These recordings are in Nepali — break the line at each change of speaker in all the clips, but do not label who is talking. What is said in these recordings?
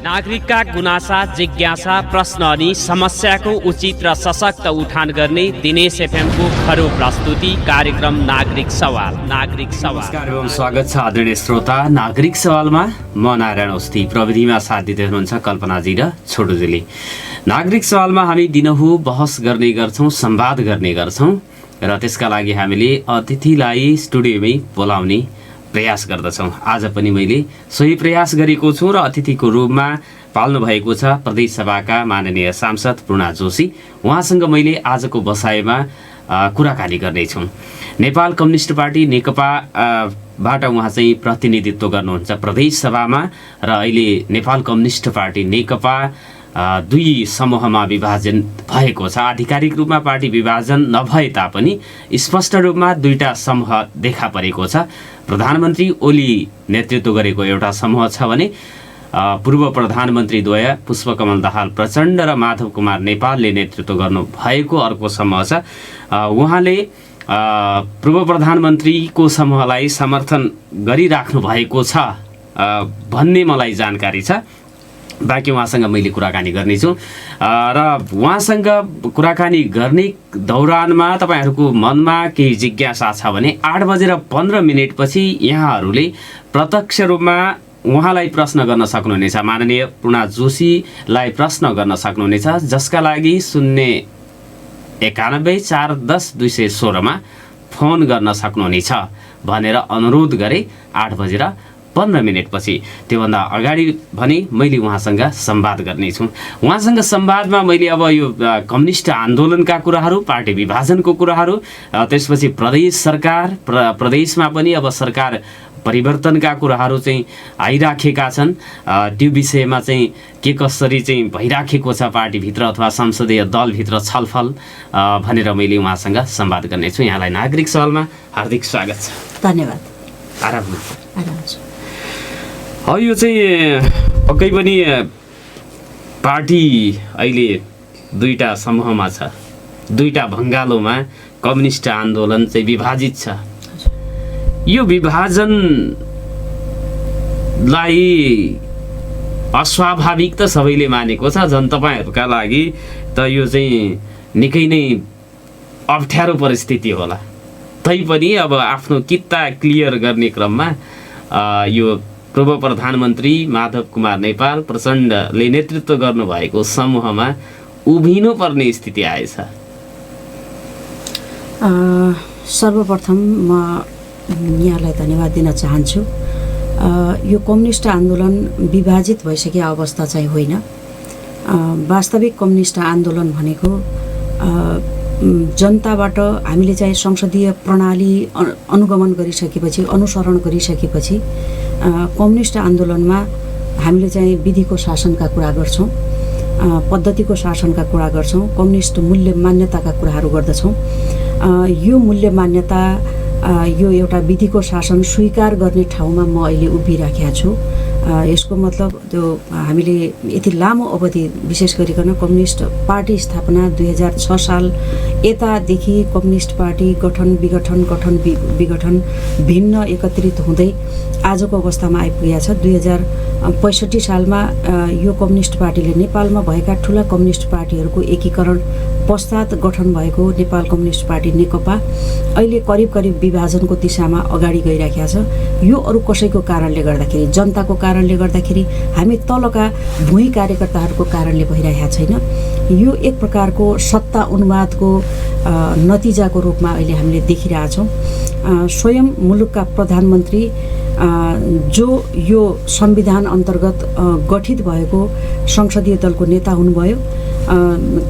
नागरिकका गुनासा, जिज्ञासा, प्रश्न अनि समस्याको उचित र सशक्त उठान गर्ने दिनेश एफएमको खरो प्रस्तुति कार्यक्रम नागरिक सवाल।
नमस्कार एवं स्वागत छ आदरणीय श्रोता। नागरिक सवालमा म नारायण औस्ती, प्रविधिमा साथ दिँदै हुनुहुन्छ कल्पनाजी र छोटुजीले। नागरिक सवालमा हामी दिनहुँ बहस गर्ने गर्छौँ, संवाद गर्ने गर्छौँ र त्यसका लागि हामीले अतिथिलाई स्टुडियोमै बोलाउने प्रयास गर्दछौँ। आज पनि मैले सोही प्रयास गरेको छु र अतिथिको रूपमा पाल्नु भएको छ प्रदेश सभाका माननीय सांसद पूर्णा जोशी। उहाँसँग मैले आजको बसाइमा कुराकानी गर्नेछु। नेपाल कम्युनिस्ट पार्टी नेकपा बाट उहाँ चाहिँ प्रतिनिधित्व गर्नुहुन्छ प्रदेश सभामा र अहिले नेपाल कम्युनिस्ट पार्टी नेकपा दुई समूहमा विभाजन भएको छ। आधिकारिक रूपमा पार्टी विभाजन नभए तापनि स्पष्ट रूपमा दुईटा समूह देखा परेको छ। प्रधानमन्त्री ओली नेतृत्व गरेको एउटा समूह छ भने पूर्व प्रधानमन्त्रीद्वय पुष्पकमल दाहाल प्रचण्ड र माधव कुमार नेपालले नेतृत्व गर्नु भएको अर्को समूह छ। उहाँले पूर्व प्रधानमन्त्रीको समूहलाई समर्थन गरिराख्नु भएको छ भन्ने मलाई जानकारी छ। बाँकी उहाँसँग मैले कुराकानी गर्नेछु र उहाँसँग कुराकानी गर्ने दौरानमा तपाईँहरूको मनमा केही जिज्ञासा छ भने 8:15 पछि यहाँहरूले प्रत्यक्ष रूपमा उहाँलाई प्रश्न गर्न सक्नुहुनेछ। माननीय पूर्णा जोशीलाई प्रश्न गर्न सक्नुहुनेछ, जसका लागि 0914110 मा फोन गर्न सक्नुहुनेछ भनेर अनुरोध गरे। 8:15 पछि। त्योभन्दा अगाडि भने मैले उहाँसँग संवाद गर्नेछु। उहाँसँग संवादमा मैले अब यो कम्युनिस्ट आन्दोलनका कुराहरू, पार्टी विभाजनको कुराहरू, त्यसपछि प्रदेश सरकार, प्रदेशमा पनि अब सरकार परिवर्तनका कुराहरू चाहिँ आइराखेका छन्। त्यो विषयमा चाहिँ के कसरी चाहिँ भइराखेको छ पार्टीभित्र अथवा संसदीय दलभित्र छलफल भनेर मैले उहाँसँग संवाद गर्नेछु। यहाँलाई नागरिक सवालमा हार्दिक स्वागत छ।
धन्यवाद।
आराम
छ।
यो चाहिँ पक्कै पनि पार्टी अहिले दुईटा समूहमा छ, दुईटा भङ्गालोमा कम्युनिस्ट आन्दोलन चाहिँ विभाजित छ। यो विभाजनलाई अस्वाभाविक त सबैले मानेको छ, झन् तपाईँहरूका लागि त यो चाहिँ निकै नै अप्ठ्यारो परिस्थिति होला। तैपनि अब आफ्नो कित्ता क्लियर गर्ने क्रममा यो पूर्व प्रधानमन्त्री माधव कुमार नेपाल प्रचण्डले नेतृत्व गर्नुभएको समूहमा उभिनुपर्ने स्थिति आएछ।
सर्वप्रथम म यहाँलाई धन्यवाद दिन चाहन्छु। यो कम्युनिस्ट आन्दोलन विभाजित भइसकेको अवस्था चाहिँ होइन। वास्तविक कम्युनिस्ट आन्दोलन भनेको जनताबाट हामीले चाहिँ संसदीय प्रणाली अनुगमन गरिसकेपछि, अनुसरण गरिसकेपछि कम्युनिस्ट आन्दोलनमा हामीले चाहिँ विधिको शासनका कुरा गर्छौँ, पद्धतिको शासनका कुरा गर्छौँ, कम्युनिस्ट मूल्य मान्यताका कुराहरू गर्दछौँ। यो मूल्य मान्यता, यो एउटा विधिको शासन स्वीकार गर्ने ठाउँमा म अहिले उभिराखेको छु। यसको मतलब त्यो हामीले यति लामो अवधि विशेष गरिकन कम्युनिस्ट पार्टी स्थापना 2006 साल यतादेखि कम्युनिस्ट पार्टी गठन विघटन भिन्न एकत्रित हुँदै आजको अवस्थामा आइपुगेको छ। 2065 सालमा यो कम्युनिस्ट पार्टीले नेपालमा भएका ठुला कम्युनिस्ट पार्टीहरूको एकीकरण पश्चात गठन भएको नेपाल कम्युनिस्ट पार्टी नेकपा अहिले करिब विभाजनको दिशामा अगाडि गइराखेको छ। यो अरू कसैको कारणले गर्दाखेरि, जनताको कारणले गर्दाखेरि, हामी तलका भुइँ कार्यकर्ताहरूको कारणले भइरहेको छैन। यो एक प्रकारको सत्ता उन्मादको नतिजाको रूपमा अहिले हामीले देखिरहेछौँ। स्वयं मुलुकका प्रधानमन्त्री जो यो संविधान अन्तर्गत गठित भएको संसदीय दलको नेता हुनुभयो,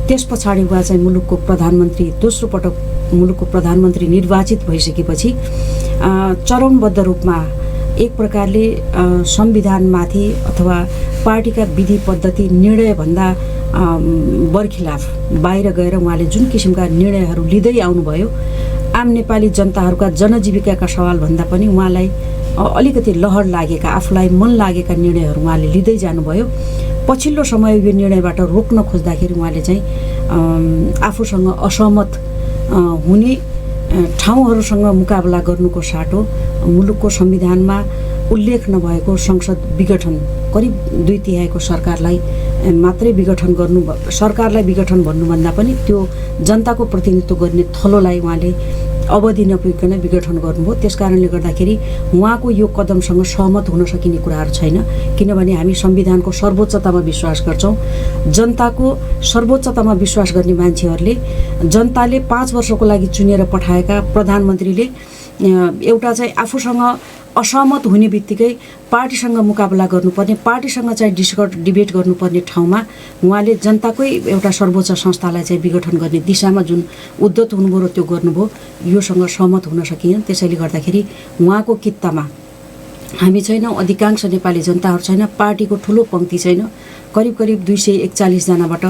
त्यस पछाडि उहाँ चाहिँ मुलुकको प्रधानमन्त्री, दोस्रो पटक मुलुकको प्रधानमन्त्री निर्वाचित भइसकेपछि चरणबद्ध रूपमा एक प्रकारले संविधानमाथि अथवा पार्टीका विधि पद्धति निर्णयभन्दा बरखिलाफ बाहिर गएर उहाँले जुन किसिमका निर्णयहरू लिँदै आउनुभयो, आम नेपाली जनताहरूका जनजीविकाका सवालभन्दा पनि उहाँलाई अलिकति लहर लागेका, आफूलाई मन लागेका निर्णयहरू उहाँले लिँदै जानुभयो। पछिल्लो समय यो निर्णयबाट रोक्न खोज्दाखेरि उहाँले चाहिँ आफूसँग असहमत हुने ठाउँहरूसँग मुकाबला गर्नुको साटो मुलुकको संविधानमा उल्लेख नभएको संसद विघटन करिब 2/3 सरकारलाई मात्रै विघटन गर्नु, सरकारलाई विघटन भन्नुभन्दा पनि त्यो जनताको प्रतिनिधित्व गर्ने थलोलाई उहाँले अवधि नपुगिकन विघटन गर्नुभयो। त्यस कारणले गर्दाखेरि उहाँको यो कदमसँग सहमत हुन सकिने कुराहरू छैन, किनभने हामी संविधानको सर्वोच्चतामा विश्वास गर्छौँ। जनताको सर्वोच्चतामा विश्वास गर्ने मान्छेहरूले जनताले 5 वर्षको लागि चुनेर पठाएका प्रधानमन्त्रीले एउटा चाहिँ आफूसँग असहमत हुने बित्तिकै पार्टीसँग मुकाबला गर्नुपर्ने, पार्टीसँग चाहिँ डिबेट गर्नुपर्ने ठाउँमा उहाँले जनताकै एउटा सर्वोच्च संस्थालाई चाहिँ विघटन गर्ने दिशामा जुन उद्यत हुनुभयो र त्यो गर्नुभयो, योसँग सहमत हुन सकिएन। त्यसैले गर्दाखेरि उहाँको कित्तामा हामी छैनौँ, अधिकांश नेपाली जनताहरू छैन, पार्टीको ठुलो पङ्क्ति छैन। करिब 241 जनाबाट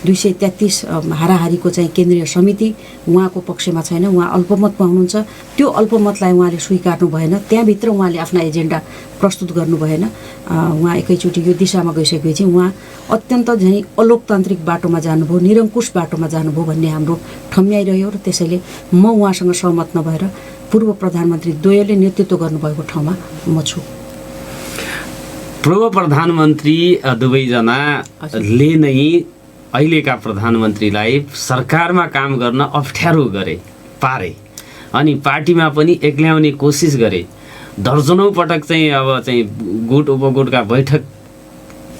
233 हाराहारीको चाहिँ केन्द्रीय समिति उहाँको पक्षमा छैन, उहाँ अल्पमतमा हुनुहुन्छ। त्यो अल्पमतलाई उहाँले स्वीकार्नु भएन, त्यहाँभित्र उहाँले आफ्ना एजेन्डा प्रस्तुत गर्नु भएन। उहाँ एकैचोटि यो दिशामा गइसकेपछि उहाँ अत्यन्त झैँ अलोकतान्त्रिक बाटोमा जानुभयो, निरङ्कुश बाटोमा जानुभयो भन्ने हाम्रो ठम्याइरह्यो र त्यसैले म उहाँसँग सहमत नभएर पूर्व प्रधानमन्त्री द्वयले नेतृत्व गर्नुभएको ठाउँमा म छु।
पूर्व प्रधानमन्त्री दुवैजनाले नै अहिलेका प्रधानमन्त्रीलाई सरकारमा काम गर्न अप्ठ्यारो पारे अनि पार्टीमा पनि एक्ल्याउने कोसिस गरे। दर्जनौँ पटक चाहिँ अब चाहिँ गुट उपगुटका बैठक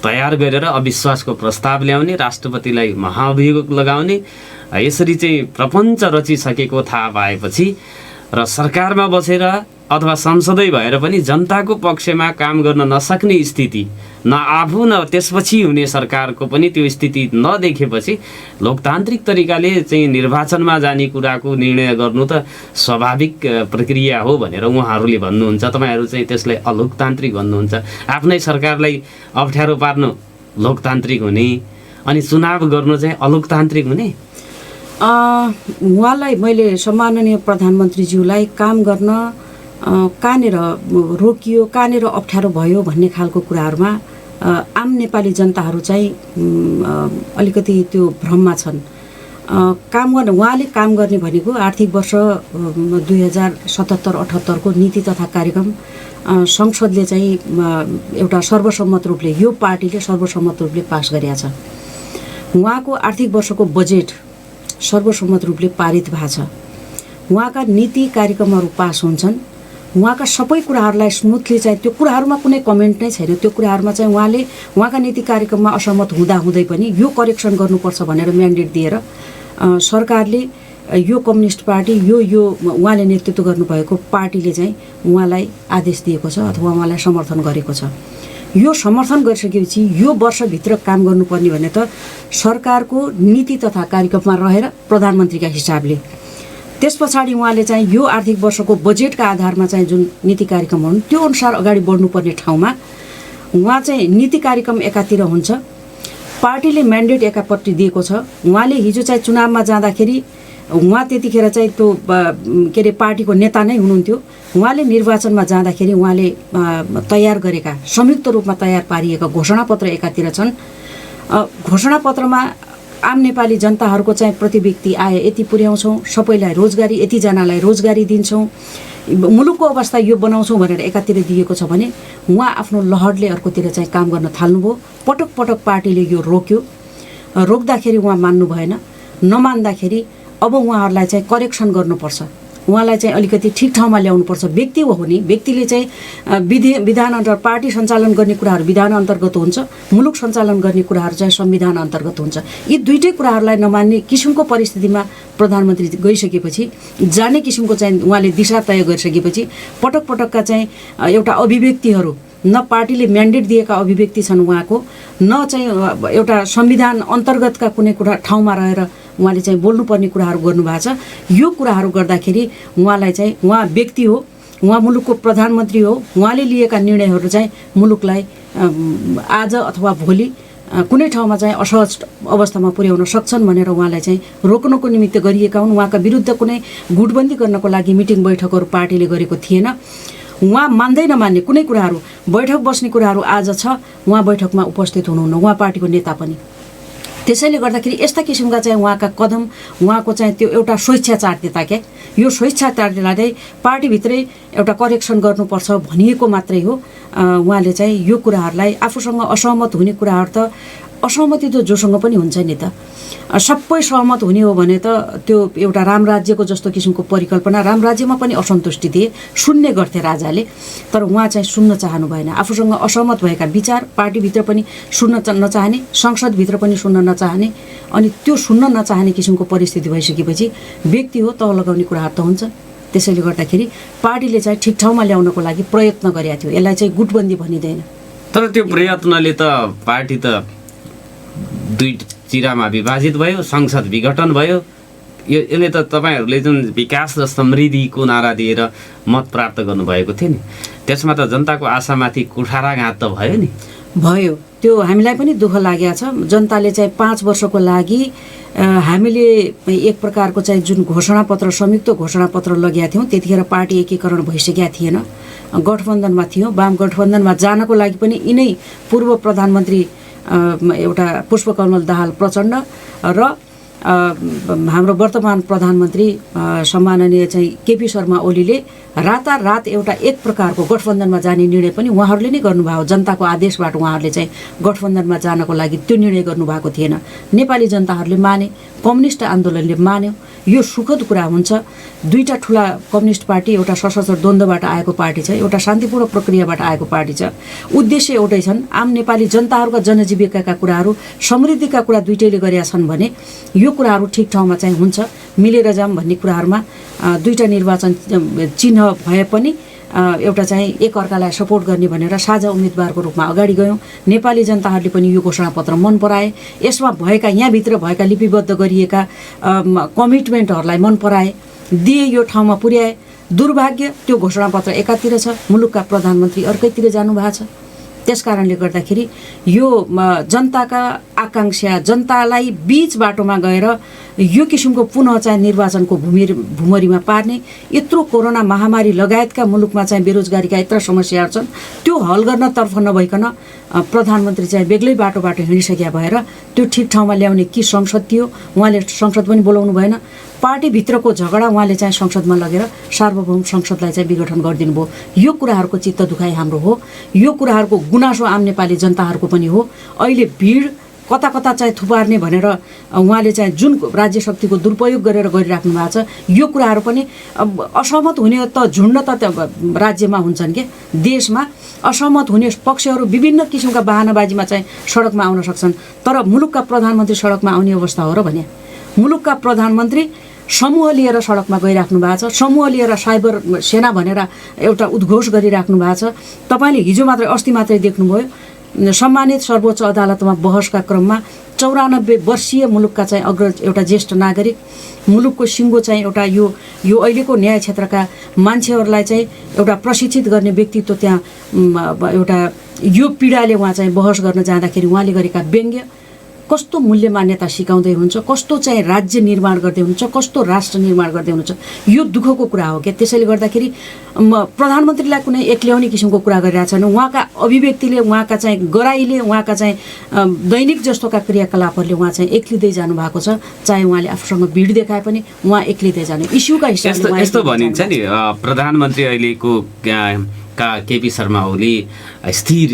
तयार गरेर अविश्वासको प्रस्ताव ल्याउने, राष्ट्रपतिलाई महाभियोग लगाउने, यसरी चाहिँ प्रपञ्च रचिसकेको थाहा पाएपछि र सरकारमा बसेर अथवा संसदै भएर पनि जनताको पक्षमा काम गर्न नसक्ने स्थिति, न आफू न त्यसपछि हुने सरकारको पनि त्यो स्थिति नदेखेपछि लोकतान्त्रिक तरिकाले चाहिँ निर्वाचनमा जाने कुराको निर्णय गर्नु त स्वाभाविक प्रक्रिया हो भनेर उहाँहरूले भन्नुहुन्छ। तपाईँहरू चाहिँ त्यसलाई अलोकतान्त्रिक भन्नुहुन्छ। आफ्नै सरकारलाई अप्ठ्यारो पार्नु लोकतान्त्रिक हुने अनि चुनाव गर्नु चाहिँ अलोकतान्त्रिक हुने?
उहाँलाई मैले सम्माननीय प्रधानमन्त्रीज्यूलाई काम गर्न कहाँनिर रोकियो, कहाँनिर अप्ठ्यारो भयो भन्ने खालको कुराहरूमा आम नेपाली जनताहरू चाहिँ अलिकति त्यो भ्रममा छन्। उहाँले काम गर्ने भनेको आर्थिक वर्ष 2077-78 को नीति तथा कार्यक्रम संसदले चाहिँ एउटा सर्वसम्मत रूपले, यो पार्टीले सर्वसम्मत रूपले पास गरेका छ। उहाँको आर्थिक वर्षको बजेट सर्वसम्मत रूपले पारित भएको छ। उहाँका नीति कार्यक्रमहरू पास हुन्छन्। उहाँका सबै कुराहरूलाई स्मुथली चाहिँ त्यो कुराहरूमा कुनै कमेन्ट नै छैन। त्यो कुराहरूमा चाहिँ उहाँले उहाँका नीति कार्यक्रममा असहमत हुँदै पनि यो करेक्सन गर्नुपर्छ भनेर म्यान्डेट दिएर सरकारले यो कम्युनिस्ट पार्टी यो उहाँले नेतृत्व गर्नुभएको पार्टीले चाहिँ उहाँलाई आदेश दिएको छ अथवा उहाँलाई समर्थन गरेको छ। यो समर्थन गरिसकेपछि यो वर्षभित्र काम गर्नुपर्ने भने त सरकारको नीति तथा कार्यक्रममा रहेर प्रधानमन्त्रीका हिसाबले, त्यस पछाडि उहाँले चाहिँ यो आर्थिक वर्षको बजेटका आधारमा चाहिँ जुन नीति कार्यक्रम हुन् त्यो अनुसार अगाडि बढ्नुपर्ने ठाउँमा उहाँ चाहिँ नीति कार्यक्रम एकातिर हुन्छ, पार्टीले म्यान्डेट एकापट्टि दिएको छ। उहाँले हिजो चाहिँ चुनावमा जाँदाखेरि उहाँ त्यतिखेर चाहिँ त्यो के अरे पार्टीको नेता नै हुनुहुन्थ्यो। उहाँले निर्वाचनमा जाँदाखेरि उहाँले तयार गरेका, संयुक्त रूपमा तयार पारिएका घोषणापत्र एकातिर छन्। घोषणापत्रमा आम नेपाली जनताहरूको चाहिँ प्रति व्यक्ति आय यति पुर्याउँछौँ, सबैलाई रोजगारी, यतिजनालाई रोजगारी दिन्छौँ, मुलुकको अवस्था यो बनाउँछौँ भनेर एकातिर दिएको छ भने उहाँ आफ्नो लहरले अर्कोतिर चाहिँ काम गर्न थाल्नुभयो। पटक पटक पार्टीले यो रोक्यो। रोक्दाखेरि उहाँ मान्नु भएन। नमान्दाखेरि अब उहाँहरूलाई चाहिँ करेक्सन गर्नुपर्छ, उहाँलाई चाहिँ अलिकति ठिक ठाउँमा ल्याउनुपर्छ। व्यक्ति हो नि, व्यक्तिले चाहिँ विधान अन्तर पार्टी सञ्चालन गर्ने कुराहरू विधान अन्तर्गत हुन्छ, मुलुक सञ्चालन गर्ने कुराहरू चाहिँ संविधान अन्तर्गत हुन्छ। यी दुईटै कुराहरूलाई नमान्ने किसिमको परिस्थितिमा प्रधानमन्त्री गइसकेपछि, जाने किसिमको चाहिँ उहाँले दिशा तय गरिसकेपछि पटक पटकका चाहिँ एउटा अभिव्यक्तिहरू, न पार्टीले म्यान्डेट दिएका अभिव्यक्ति छन् उहाँको, न चाहिँ एउटा संविधान अन्तर्गतका कुनै कुरा ठाउँमा रहेर उहाँले चाहिँ बोल्नुपर्ने कुराहरू गर्नुभएको छ। यो कुराहरू गर्दाखेरि उहाँलाई चाहिँ, उहाँ व्यक्ति हो, उहाँ मुलुकको प्रधानमन्त्री हो, उहाँले लिएका निर्णयहरू चाहिँ मुलुकलाई आज अथवा भोलि कुनै ठाउँमा चाहिँ असहज अवस्थामा पुर्याउन सक्छन् भनेर उहाँलाई चाहिँ रोक्नको निमित्त गरिएका हुन्। उहाँका विरुद्ध कुनै गुटबन्दी गर्नको लागि मिटिङ बैठकहरू पार्टीले गरेको थिएन। उहाँ मान्दै नमान्ने कुनै कुराहरू, बैठक बस्ने कुराहरू आज छ, उहाँ बैठकमा उपस्थित हुनुहुन्न, उहाँ पार्टीको नेता पनि। त्यसैले गर्दाखेरि यस्ता किसिमका चाहिँ उहाँका कदम, उहाँको चाहिँ त्यो एउटा स्वेच्छाचारिता क्या, यो स्वेच्छाचारितालाई पार्टीभित्रै एउटा करेक्सन गर्नुपर्छ भनिएको मात्रै हो। उहाँले चाहिँ यो कुराहरूलाई आफूसँग असहमत हुने कुराहरू त असहमति त जोसँग पनि हुन्छ नि त। सबै सहमत हुने हो भने त त्यो एउटा रामराज्यको जस्तो किसिमको परिकल्पना, रामराज्यमा पनि असन्तुष्टि थिए, सुन्ने गर्थे राजाले, तर उहाँ चाहिँ सुन्न चाहनु भएन। आफूसँग असहमत भएका विचार पार्टीभित्र पनि सुन्न नचाहने, संसदभित्र पनि सुन्न नचाहने, अनि त्यो सुन्न नचाहने किसिमको परिस्थिति भइसकेपछि व्यक्ति हो तह लगाउने कुराहरू त हुन्छ। त्यसैले गर्दाखेरि पार्टीले चाहिँ ठिक ठाउँमा ल्याउनको लागि प्रयत्न गरेका थियो। यसलाई चाहिँ गुटबन्दी भनिँदैन।
तर त्यो प्रयत्नले त पार्टी त दुई चिरामा विभाजित भयो, संसद विघटन भयो। यसले त तपाईँहरूले जुन विकास र समृद्धिको नारा दिएर मत प्राप्त गर्नुभएको थियो नि, त्यसमा त जनताको आशामाथि कुठाराघात त भयो नि।
भयो, त्यो हामीलाई पनि दुःख लागेको छ। जनताले चाहिँ 5 वर्षको लागि हामीले एक प्रकारको चाहिँ जुन घोषणापत्र, संयुक्त घोषणापत्र लगेका थियौँ, त्यतिखेर पार्टी एकीकरण भइसकेका थिएन, गठबन्धनमा थियो। वाम गठबन्धनमा जानको लागि पनि यिनै पूर्व प्रधानमन्त्री एउटा पुष्पकमल दाहाल प्रचण्ड र हाम्रो वर्तमान प्रधानमन्त्री सम्माननीय चाहिँ केपी शर्मा ओलीले रातारात एउटा एक प्रकारको गठबन्धनमा जाने निर्णय पनि उहाँहरूले नै गर्नुभयो। जनताको आदेशबाट उहाँहरूले चाहिँ गठबन्धनमा जानको लागि त्यो निर्णय गर्नुभएको थिएन। नेपाली जनताहरूले माने, कम्युनिस्ट आन्दोलनले मान्यो। यो सुखद कुरा हुन्छ। दुईटा ठुला कम्युनिस्ट पार्टी, एउटा सशस्त्र द्वन्द्वबाट आएको पार्टी छ, एउटा शान्तिपूर्ण प्रक्रियाबाट आएको पार्टी छ। उद्देश्य एउटै छन्। आम नेपाली जनताहरूका जनजीविकाका कुराहरू, समृद्धिका कुरा दुईटैले गरेका छन् भने यो कुराहरू ठिक ठाउँमा चाहिँ हुन्छ, मिलेर जाऊँ भन्ने कुराहरूमा दुईटा निर्वाचन चिन्ह भए पनि एउटा चाहिँ एकअर्कालाई सपोर्ट गर्ने भनेर साझा उम्मेदवारको रूपमा अगाडि गयौँ। नेपाली जनताहरूले पनि यो घोषणापत्र मन पराए। यसमा भएका, यहाँभित्र भएका लिपिबद्ध गरिएका कमिटमेन्टहरूलाई मन पराए, दिए, यो ठाउँमा पुर्याए। दुर्भाग्य त्यो घोषणापत्र एकातिर छ, मुलुकका प्रधानमन्त्री अर्कैतिर जानुभएको छ। त्यस कारणले गर्दाखेरि यो जनताका आकाङ्क्षा, जनतालाई बीच बाटोमा गएर यो किसिमको पुनः चाहिँ निर्वाचनको भुमरीमा पार्ने, यत्रो कोरोना महामारी लगायतका मुलुकमा चाहिँ बेरोजगारीका यत्र समस्याहरू छन्, त्यो हल गर्नतर्फ नभइकन प्रधानमन्त्री चाहिँ बेग्लै बाटोबाट हिँडिसकेका भएर त्यो ठिक ठाउँमा ल्याउने कि संसद थियो, उहाँले संसद पनि बोलाउनु भएन। पार्टीभित्रको झगडा उहाँले चाहिँ संसदमा लगेर सार्वभौम संसदलाई चाहिँ विघटन गरिदिनु भयो। यो कुराहरूको चित्त दुखाइ हाम्रो हो। यो कुराहरूको गुनासो आम नेपाली जनताहरूको पनि हो। अहिले भिड कता कता चाहिँ थुपार्ने भनेर उहाँले चाहिँ जुन राज्य शक्तिको दुरुपयोग गरेर गरिराख्नु भएको छ, यो कुराहरू पनि असहमत हुने त झुन्ड त राज्यमा हुन्छन् के, देशमा असहमत हुने पक्षहरू विभिन्न किसिमका बहानाबाजीमा चाहिँ सडकमा आउन सक्छन्। तर मुलुकका प्रधानमन्त्री सडकमा आउने अवस्था हो र भने? मुलुकका प्रधानमन्त्री समूह लिएर सडकमा गइराख्नु भएको छ। समूह लिएर साइबर सेना भनेर एउटा उद्घोष गरिराख्नु भएको छ। तपाईँले हिजो मात्रै, अस्ति मात्रै देख्नुभयो, सम्मानित सर्वोच्च अदालतमा बहसका क्रममा 94 वर्षीय मुलुकका चाहिँ अग्रज एउटा ज्येष्ठ नागरिक, मुलुकको सिङ्गो चाहिँ एउटा यो अहिलेको न्याय क्षेत्रका मान्छेहरूलाई चाहिँ एउटा प्रशिक्षित गर्ने व्यक्तित्व त्यहाँ एउटा यो पीडाले उहाँ चाहिँ बहस गर्न जाँदाखेरि उहाँले गरेका व्यङ्ग्य कस्तो मूल्य मान्यता सिकाउँदै हुन्छ, कस्तो चाहिँ राज्य निर्माण गर्दै हुनुहुन्छ, कस्तो राष्ट्र निर्माण गर्दै हुनुहुन्छ, यो दुःखको कुरा हो क्या। त्यसैले गर्दाखेरि प्रधानमन्त्रीलाई कुनै एक्ल्याउने किसिमको कुरा गरिरहेको छैन। उहाँका अभिव्यक्तिले, उहाँका चाहिँ गराइले, उहाँका चाहिँ दैनिक जस्तोका क्रियाकलापहरूले उहाँ चाहिँ एक्लिँदै जानुभएको छ। चाहे उहाँले आफूसँग भिड देखाए पनि उहाँ एक्लिँदै जाने इस्युका हिसाबले
यस्तो भनिन्छ नि, प्रधानमन्त्री अहिलेको केपी शर्मा ओली स्थिर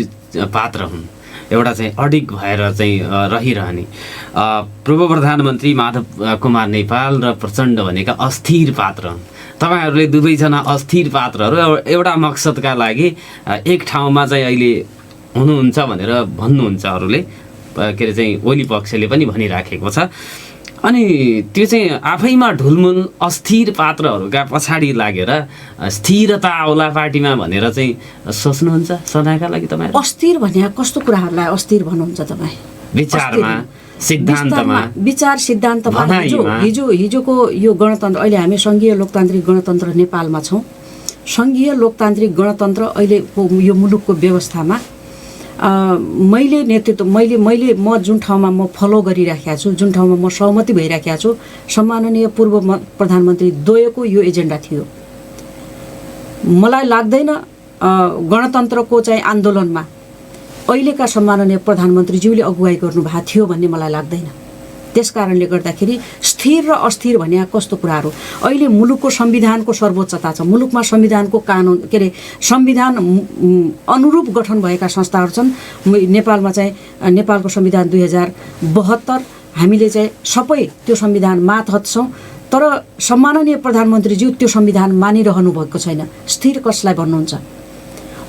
पात्र हुन्, एउटा चाहिँ अडिग भएर चाहिँ रहिरहने। पूर्व प्रधानमन्त्री माधव कुमार नेपाल र प्रचण्ड भनेका अस्थिर पात्र हुन्। तपाईँहरूले दुवैजना अस्थिर पात्रहरू एउटा मकसदका लागि एक ठाउँमा चाहिँ अहिले हुनुहुन्छ भनेर भन्नुहुन्छ अरूले, के अरे चाहिँ ओली पक्षले पनि भनिराखेको छ। अनि त्यो चाहिँ आफैमा ढुलमुल अस्थिर पात्रहरूका पछाडि लागेर स्थिरता आउला पार्टीमा भनेर चाहिँ सोच्नुहुन्छ सदाका लागि? तपाईँ
अस्थिर भने कस्तो कुराहरूलाई अस्थिर भन्नुहुन्छ तपाईँ?
विचारमा, सिद्धान्तमा,
विचार सिद्धान्तमा। हिजोको यो गणतन्त्र, अहिले हामी सङ्घीय लोकतान्त्रिक गणतन्त्र नेपालमा छौँ। सङ्घीय लोकतान्त्रिक गणतन्त्र अहिलेको यो मुलुकको व्यवस्थामा मैले म जुन ठाउँमा म फलो गरिराखेको छु, जुन ठाउँमा म सहमति भइराखेको छु, सम्माननीय पूर्व प्रधानमन्त्री द्वयको यो एजेन्डा थियो। मलाई लाग्दैन गणतन्त्रको चाहिँ आन्दोलनमा अहिलेका सम्माननीय प्रधानमन्त्रीज्यूले अगुवाई गर्नुभएको थियो भन्ने मलाई लाग्दैन। त्यसकारणले गर्दाखेरि स्थिर र अस्थिर भन्ने कस्तो कुराहरू अहिले मुलुकको संविधानको सर्वोच्चता छ, मुलुकमा संविधानको कानुन के अरे संविधान अनुरूप गठन भएका संस्थाहरू छन्। नेपालमा चाहिँ नेपालको संविधान 2072 हामीले चाहिँ सबै त्यो संविधान मातहत छौँ, तर सम्माननीय प्रधानमन्त्रीज्यू त्यो संविधान मानिरहनु भएको छैन। स्थिर कसलाई भन्नुहुन्छ,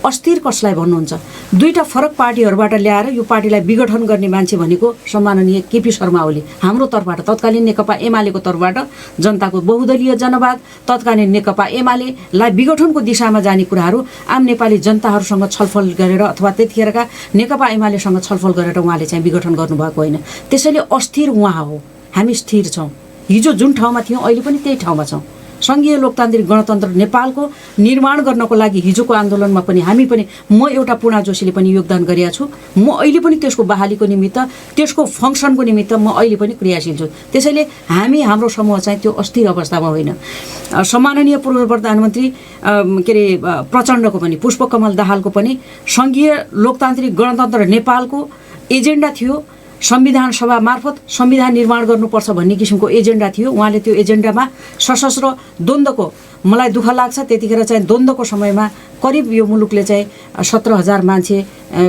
अस्थिर कसलाई भन्नुहुन्छ? दुईटा फरक पार्टीहरूबाट ल्याएर यो पार्टीलाई विघटन गर्ने मान्छे भनेको सम्माननीय केपी शर्मा ओली हाम्रो तर्फबाट, तत्कालीन नेकपा एमालेको तर्फबाट जनताको बहुदलीय जनवाद, तत्कालीन नेकपा एमालेलाई विघटनको दिशामा जाने कुराहरू आम नेपाली जनताहरूसँग छलफल गरेर अथवा त्यतिखेरका नेकपा एमालेसँग छलफल गरेर उहाँले चाहिँ विघटन गर्नुभएको होइन। त्यसैले अस्थिर उहाँ हो, हामी स्थिर छौँ। हिजो जुन ठाउँमा थियौँ अहिले पनि त्यही ठाउँमा छौँ। सङ्घीय लोकतान्त्रिक गणतन्त्र नेपालको निर्माण गर्नको लागि हिजोको आन्दोलनमा पनि हामी पनि, म एउटा पूर्णा जोशीले पनि योगदान गरेका छु। म अहिले पनि त्यसको बहालीको निमित्त, त्यसको फङ्सनको निमित्त म अहिले पनि क्रियाशील छु। त्यसैले हाम्रो समूह चाहिँ त्यो अस्थिर अवस्थामा होइन। सम्माननीय पूर्व प्रधानमन्त्री के अरे प्रचण्डको पनि, पुष्पकमल दाहालको पनि सङ्घीय लोकतान्त्रिक गणतन्त्र नेपालको एजेन्डा थियो। संविधान सभा मार्फत संविधान निर्माण गर्नुपर्छ भन्ने किसिमको एजेन्डा थियो। उहाँले त्यो एजेन्डामा सशस्त्र द्वन्द्वको, मलाई दुःख लाग्छ त्यतिखेर चाहिँ द्वन्द्वको समयमा करिब यो मुलुकले चाहिँ 17,000 मान्छे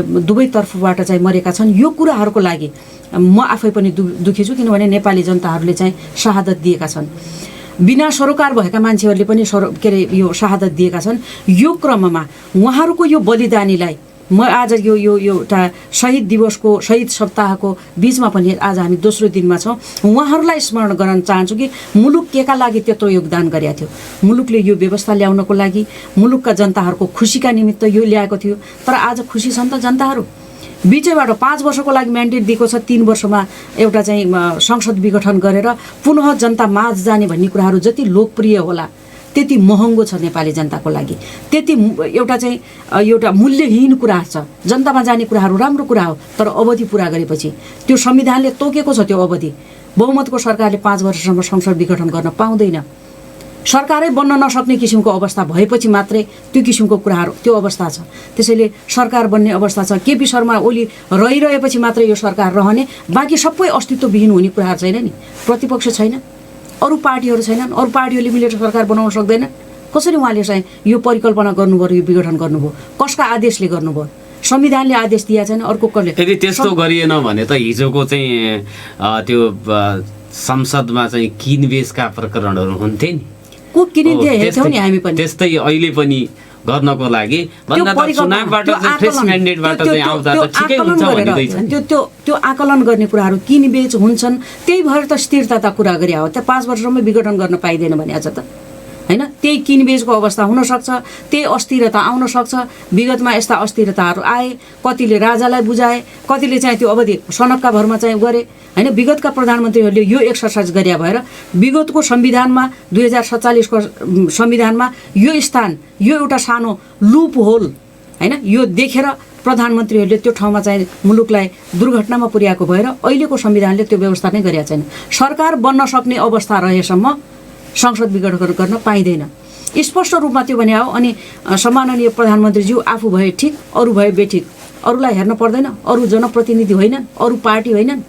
दुवैतर्फबाट चाहिँ मरेका छन्। यो कुराहरूको लागि म आफै पनि दुखी छु, किनभने नेपाली जनताहरूले चाहिँ शहादत दिएका छन्। बिना सरोकार भएका मान्छेहरूले पनि के अरे यो शहादत दिएका छन्। यो क्रममा उहाँहरूको यो बलिदानीलाई म आज यो एउटा शहीद दिवसको, शहीद सप्ताहको बिचमा पनि आज हामी दोस्रो दिनमा छौँ। उहाँहरूलाई स्मरण गर्न चाहन्छु कि मुलुक केका लागि त्यत्रो योगदान गरेका थियो। मुलुकले यो व्यवस्था ल्याउनको लागि, मुलुकका जनताहरूको खुसीका निमित्त यो ल्याएको थियो। तर आज खुसी छन् त जनताहरू? बिचैबाट 5 वर्षको लागि म्यान्डेट दिएको छ, 3 वर्षमा एउटा चाहिँ संसद विघटन गरेर पुनः जनता माझ जाने भन्ने कुराहरू जति लोकप्रिय होला त्यति महँगो छ नेपाली जनताको लागि। त्यति एउटा चाहिँ एउटा मूल्यहीन कुरा छ। जनतामा जाने कुराहरू राम्रो कुरा हो, तर अवधि पुरा गरेपछि त्यो संविधानले तोकेको छ त्यो अवधि। बहुमतको सरकारले 5 वर्षसम्म संसद विघटन गर्न पाउँदैन। सरकारै बन्न नसक्ने किसिमको अवस्था भएपछि मात्रै त्यो किसिमको कुराहरू, त्यो अवस्था छ। त्यसैले सरकार बन्ने अवस्था छ। केपी शर्मा ओली रहिरहेपछि मात्रै यो सरकार रहने, बाँकी सबै अस्तित्वविहीन हुने कुराहरू छैन नि। प्रतिपक्ष छैन, अरू पार्टीहरू छैनन्, अरू पार्टीहरूले मिलेर सरकार बनाउन सक्दैन। कसरी उहाँले चाहिँ यो परिकल्पना गर्नुभयो, यो विघटन गर्नुभयो? कसका आदेशले गर्नुभयो? संविधानले आदेश दिएको छैन, अर्को कसले?
यदि त्यस्तो गरिएन भने त हिजोको चाहिँ त्यो संसदमा चाहिँ किनबेचका प्रकरणहरू हुन्थे नि।
को किनिदिए हेर्थ्यौँ नि हामी पनि।
त्यस्तै अहिले पनि गर्नको लागि भन्दा त चुनावबाट चाहिँ फ्रेस म्यान्डेटबाट चाहिँ आउँदा त ठिकै हुन्छ भनिदैछ।
त्यो आकलन गर्ने कुराहरू किनबेच हुन्छन्, त्यही भएर त स्थिरता कुरा गरे हो। त्यहाँ 5 वर्षसम्म विघटन गर्न पाइँदैन भने आज त होइन। त्यही किनबेचको अवस्था हुनसक्छ, त्यही अस्थिरता आउन सक्छ। विगतमा यस्ता अस्थिरताहरू आए, कतिले राजालाई बुझाए, कतिले चाहिँ त्यो अवधि सनकका भरमा चाहिँ गरे होइन। विगतका प्रधानमन्त्रीहरूले यो एक्सर्साइज गरे भएर विगतको संविधानमा 2047 को संविधानमा यो स्थान, यो एउटा सानो लुप होल होइन, यो देखेर प्रधानमन्त्रीहरूले त्यो ठाउँमा चाहिँ मुलुकलाई दुर्घटनामा पुर्याएको भएर अहिलेको संविधानले त्यो व्यवस्था नै गरेका छैन। सरकार बन्न सक्ने अवस्था रहेसम्म संसद विघटन गर्न पाइँदैन, स्पष्ट रूपमा त्यो भने हो। अनि सम्माननीय प्रधानमन्त्रीज्यू आफू भए ठिक, अरू भए बेठिक, अरूलाई हेर्न पर्दैन, अरू जनप्रतिनिधि होइनन्, अरू पार्टी होइनन्।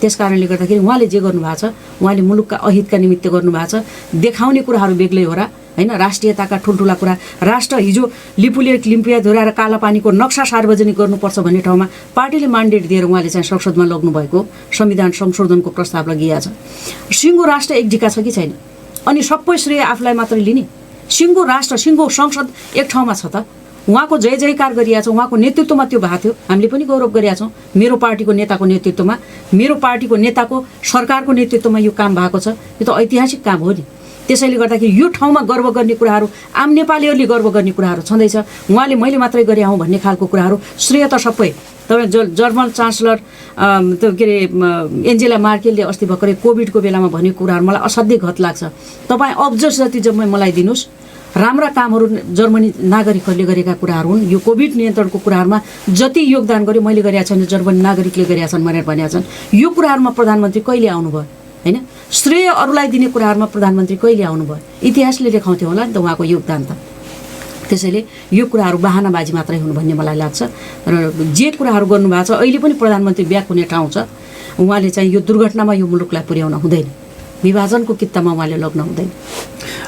त्यसकारणले गर्दाखेरि उहाँले जे गर्नुभएको छ, उहाँले मुलुकका अहितका निमित्त गर्नुभएको छ। देखाउने कुराहरू बेग्लै हो र होइन, राष्ट्रियताका ठुल्ठुला कुरा। राष्ट्र हिजो लिपुलेख लिम्पिया धुरा र कालापानीको नक्सा सार्वजनिक गर्नुपर्छ भन्ने ठाउँमा पार्टीले म्यान्डेट दिएर उहाँले चाहिँ संसदमा लग्नुभएको संविधान संशोधनको प्रस्ताव लगिएको छ। सिङ्गो राष्ट्र एक ढिका छ कि छैन? अनि सबै श्रेय आफूलाई मात्र लिने? सिङ्गो राष्ट्र, सिङ्गो संसद एक ठाउँमा छ त? उहाँको जय जयकार गरिएको छ, उहाँको नेतृत्वमा त्यो भएको थियो। हामीले पनि गौरव गरेका छौँ। मेरो पार्टीको नेताको नेतृत्वमा, मेरो पार्टीको नेताको सरकारको नेतृत्वमा यो काम भएको छ। यो त ऐतिहासिक काम हो नि। त्यसैले गर्दाखेरि यो ठाउँमा गर्व गर्ने कुराहरू, आम नेपालीहरूले गर्व गर्ने कुराहरू छँदैछ। उहाँले मैले मात्रै गरे हौँ भन्ने खालको कुराहरू श्रेय त सबै तपाईँ जर्मन चान्सलर के अरे एन्जेला मार्केलले अस्ति भर्खरै कोभिडको बेलामा भनेको कुराहरू मलाई असाध्यै घत लाग्छ। तपाईँ अब्जस जति जम्मै मलाई दिनुहोस्, राम्रा कामहरू जर्मनी नागरिकहरूले गरेका कुराहरू हुन्। यो कोभिड नियन्त्रणको कुराहरूमा जति योगदान गर्यो मैले गरेका छैन, जर्मनी नागरिकले गरेका छन् भनेर भनेका छन्। यो कुराहरूमा प्रधानमन्त्री कहिले आउनुभयो होइन? श्रेय अरूलाई दिने कुराहरूमा प्रधानमन्त्री कहिले आउनुभयो? इतिहासले देखाउँथ्यो होला नि त उहाँको योगदान त। त्यसैले यो कुराहरू बहानाबाजी मात्रै हुनु भन्ने मलाई लाग्छ। र जे कुराहरू गर्नुभएको छ, अहिले पनि प्रधानमन्त्री ब्याक हुने ठाउँ छ। उहाँले चाहिँ यो दुर्घटनामा यो मुलुकलाई पुर्याउन हुँदैन, विभाजनको कित्तामा उहाँले लग्न हुँदैन।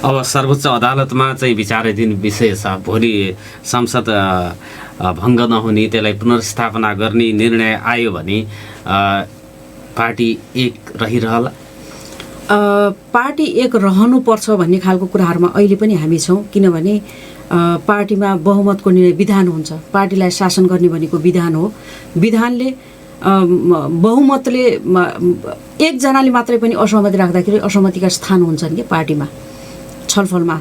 अब सर्वोच्च अदालतमा चाहिँ विचाराधीन विषय छ। भोलि संसद भङ्ग नहुने, त्यसलाई पुनर्स्थापना गर्ने निर्णय आयो भने पार्टी एक रहिरहला?
पार्टी एक रहनुपर्छ भन्ने खालको कुराहरूमा अहिले पनि हामी छौँ, किनभने पार्टीमा बहुमतको निर्णय विधान हुन्छ। पार्टीलाई शासन गर्ने भनेको विधान हो। विधानले बहुमतले एकजनाले मात्रै पनि असहमति राख्दाखेरि असहमतिका स्थान हुन्छन् कि पार्टीमा छलफलमा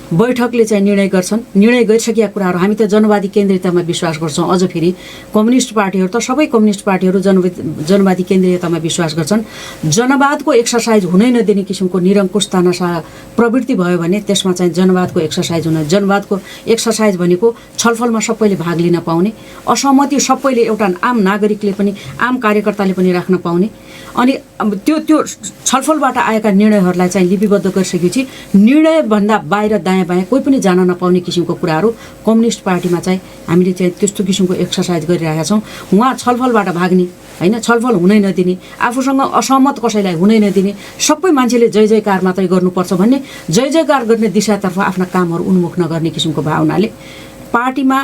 बैठकले चाहिँ निर्णय गर्छन्। निर्णय गरिसकेका कुराहरू हामी त जनवादी केन्द्रीयतामा विश्वास गर्छौँ। अझ फेरि कम्युनिस्ट पार्टीहरू त सबै कम्युनिस्ट पार्टीहरू जनवादी केन्द्रीयतामा विश्वास गर्छन्। जनवादको एक्सर्साइज हुनै नदिने किसिमको निरङ्कुशता नशा प्रवृत्ति भयो भने त्यसमा चाहिँ जनवादको एक्सर्साइज हुन, जनवादको एक्सर्साइज भनेको छलफलमा सबैले भाग लिन पाउने, असहमति सबैले एउटा आम नागरिकले पनि आम कार्यकर्ताले पनि राख्न पाउने, अनि त्यो छलफलबाट आएका निर्णयहरूलाई चाहिँ लिपिबद्ध गरिसकेपछि निर्णयभन्दा बाहिर दायाँ बायाँ कोही पनि जान नपाउने किसिमको कुराहरू कम्युनिस्ट पार्टीमा चाहिँ हामीले चाहिँ त्यस्तो किसिमको एक्सर्साइज गरिरहेका छौँ। उहाँ छलफलबाट भाग्ने होइन, छलफल हुनै नदिने, आफूसँग असहमत कसैलाई हुनै नदिने, सबै मान्छेले जय जयकार मात्रै गर्नुपर्छ भन्ने, जय जयकार गर्ने दिशातर्फ आफ्ना कामहरू उन्मुख नगर्ने किसिमको भावनाले पार्टीमा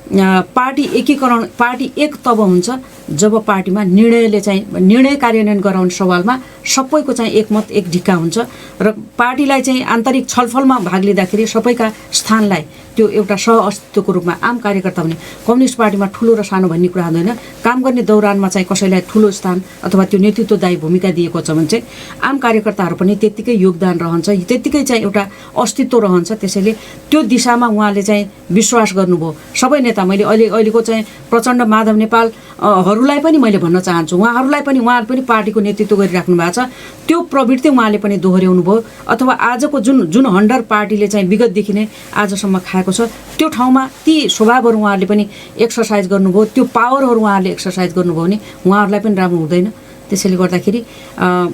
पार्टी एकीकरण, पार्टी एक तब हुन्छ जब पार्टीमा निर्णयले चाहिँ निर्णय कार्यान्वयन गराउने सवालमा सबैको चाहिँ एकमत एक ढिक्का हुन्छ र पार्टीलाई चाहिँ आन्तरिक छलफलमा भाग लिँदाखेरि सबैका स्थानलाई त्यो एउटा सह अस्तित्वको रूपमा आम कार्यकर्ता भने कम्युनिस्ट पार्टीमा ठुलो र सानो भन्ने कुरा हुँदैन। काम गर्ने दौरानमा चाहिँ कसैलाई ठुलो स्थान अथवा त्यो नेतृत्वदायी भूमिका दिएको छ भने चाहिँ आम कार्यकर्ताहरू पनि त्यत्तिकै योगदान रहन्छ, त्यत्तिकै चाहिँ एउटा अस्तित्व रहन्छ। त्यसैले त्यो दिशामा उहाँले चाहिँ विश्वास गर्नुभयो। सबै नेता, मैले अहिलेको चाहिँ प्रचण्ड, माधव नेपाल हरूलाई पनि मैले भन्न चाहन्छु, उहाँहरूले पनि पार्टीको नेतृत्व गरिराख्नु भएको छ। त्यो प्रवृत्ति उहाँले पनि दोहोऱ्याउनु भयो। अथवा आजको जुन हन्डर पार्टीले चाहिँ विगतदेखि नै आजसम्म खाएको छ, त्यो ठाउँमा ती स्वभावहरू उहाँहरूले पनि एक्सर्साइज गर्नुभयो, त्यो पावरहरू उहाँहरूले एक्सर्साइज गर्नुभयो भने उहाँहरूलाई पनि राम्रो हुँदैन। त्यसैले गर्दाखेरि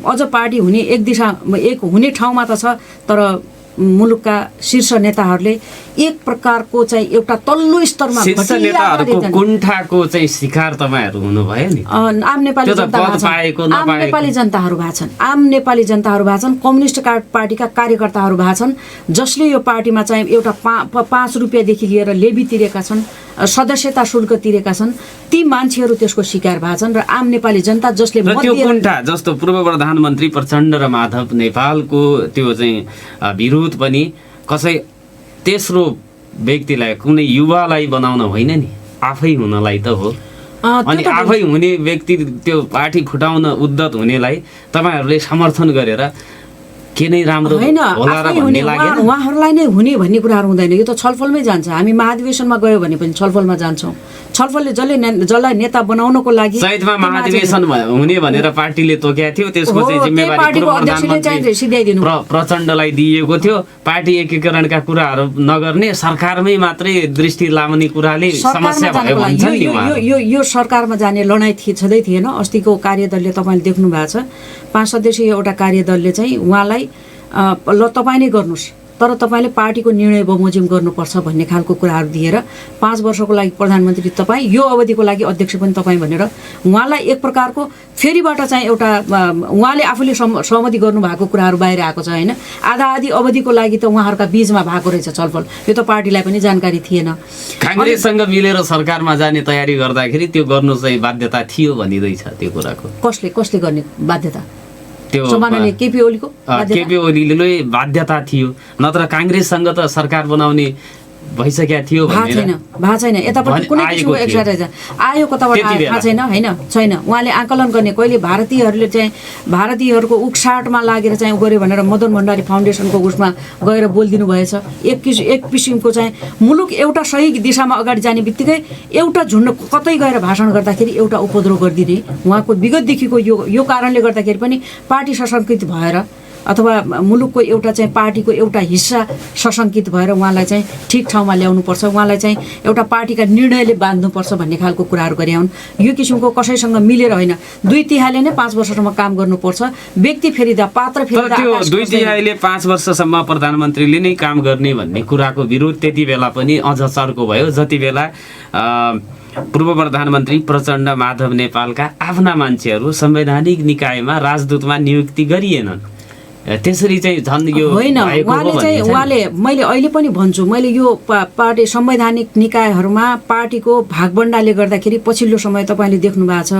अझ पार्टी हुने एक दिशा एक हुने ठाउँमा त छ, तर मुलुकका शीर्ष नेताहरूले एक प्रकारको चाहिँ एउटा तल्लो स्तरमा
शीर्ष नेताहरूको कुण्ठाको चाहिँ शिकार तपाईहरु हुनुभयो नि।
आम नेपाली जनताहरू भएका छन्, आम नेपाली जनताहरू भएका छन्, कम्युनिस्ट पार्टीका कार्यकर्ताहरू भएका छन्, जसले यो पार्टीमा चाहिँ एउटा 5 रुपियाँदेखि लिएर लेबी तिरेका छन्, सदस्यता शुल्क तिरेका छन्, ती मान्छेहरू त्यसको शिकार भएका छन्। र आम नेपाली जनता जसले
त्यो कुण्ठा, जस्तो पूर्व प्रधानमन्त्री प्रचण्ड र माधव नेपालको त्यो चाहिँ विरोध पनि कसै तेस्रो व्यक्तिलाई, कुनै युवालाई बनाउन होइन नि, आफै हुनलाई त हो। अनि आफै हुने व्यक्ति त्यो पार्टी फुटाउन उद्धत हुनेलाई तपाईहरुले समर्थन गरेर के नै राम्रो होला र भन्ने लाग्यो।
उहाँहरूलाई नै हुने भन्ने कुराहरू हुँदैन, यो त छलफलमै जान्छ। हामी महाधिवेशनमा गयो भने पनि छलफलमा जान्छौँ। छलफलले जसलाई नेता बनाउनको लागि
चैतमा महाधिवेशन हुने भनेर पार्टीले तोकेको थियो, त्यसको चाहिँ जिम्मेवारी प्रचण्डलाई दिएको थियो। पार्टी एकीकरणका कुराहरू नगर्ने, सरकारमै मात्रै दृष्टि लाउने कुराले समस्या भयो भन्छ नि उहाँ।
यो सरकारमा जाने लडाइँ छँदै थिएन। अस्तिको कार्यदलले तपाईँले देख्नु भएको छ, 5 सदस्यीय एउटा कार्यदलले चाहिँ उहाँलाई ल तपाईँ नै गर्नुहोस्, तर तपाईँले पार्टीको निर्णय बमोजिम गर्नुपर्छ भन्ने खालको कुराहरू दिएर 5 वर्षको लागि प्रधानमन्त्री तपाईँ, यो अवधिको लागि अध्यक्ष पनि तपाईँ भनेर उहाँलाई एक प्रकारको फेरिबाट चाहिँ एउटा उहाँले आफूले सहमति गर्नुभएको कुराहरू बाहिर आएको छ होइन। आधा आधी अवधिको लागि त उहाँहरूका बीचमा भएको रहेछ छलफल, यो त पार्टीलाई पनि जानकारी थिएन।
काङ्ग्रेससँग मिलेर सरकारमा जाने तयारी गर्दाखेरि त्यो गर्नु चाहिँ बाध्यता थियो भनिँदैछ। त्यो कुराको
कसले गर्ने बाध्यता?
त्यो
केपी
ओलीले बाध्यता थियो, नत्र काङ्ग्रेससँग त सरकार बनाउने भइसकेको थियो
भएको छैन। यतापट्टि कुनै किसिमको एक्सर्साइज आयो कताबाट थाहा छैन होइन, छैन। उहाँले आकलन गर्ने, कहिले भारतीयहरूले चाहिँ भारतीयहरूको उक्साटमा लागेर चाहिँ गऱ्यो भनेर मदन भण्डारी फाउन्डेसनको उसमा गएर बोलिदिनु भएछ। एक किसिमको चाहिँ मुलुक एउटा सही दिशामा अगाडि जाने बित्तिकै एउटा झुन्ड कतै गएर भाषण गर्दाखेरि एउटा उपद्रव गरिदिने, उहाँको विगतदेखिको यो कारणले गर्दाखेरि पनि पार्टी सशङ्कित भएर अथवा मुलुकको एउटा चाहिँ पार्टीको एउटा हिस्सा सशङ्कित भएर उहाँलाई चाहिँ ठिक ठाउँमा ल्याउनुपर्छ, उहाँलाई चाहिँ एउटा पार्टीका निर्णयले बाँध्नुपर्छ भन्ने खालको कुराहरू गरे हुन्। यो किसिमको कसैसँग मिलेर होइन, 2/3 नै 5 वर्षसम्म काम गर्नुपर्छ। व्यक्ति फेरिदा, पात्र फेरिदा,
त्यो 2/3 5 वर्षसम्म प्रधानमन्त्रीले नै काम गर्ने भन्ने कुराको विरोध त्यति बेला पनि अझ चर्को भयो, जति बेला पूर्व प्रधानमन्त्री प्रचण्ड माधव नेपालका आफ्ना मान्छेहरू संवैधानिक निकायमा राजदूतमा नियुक्ति गरिएनन्। त्यसरी चाहिँ झन् यो
होइन, उहाँले मैले अहिले पनि भन्छु, मैले यो पार्टी संवैधानिक निकायहरूमा पार्टीको भागबण्डाले गर्दाखेरि पछिल्लो समय तपाईँले देख्नु भएको छ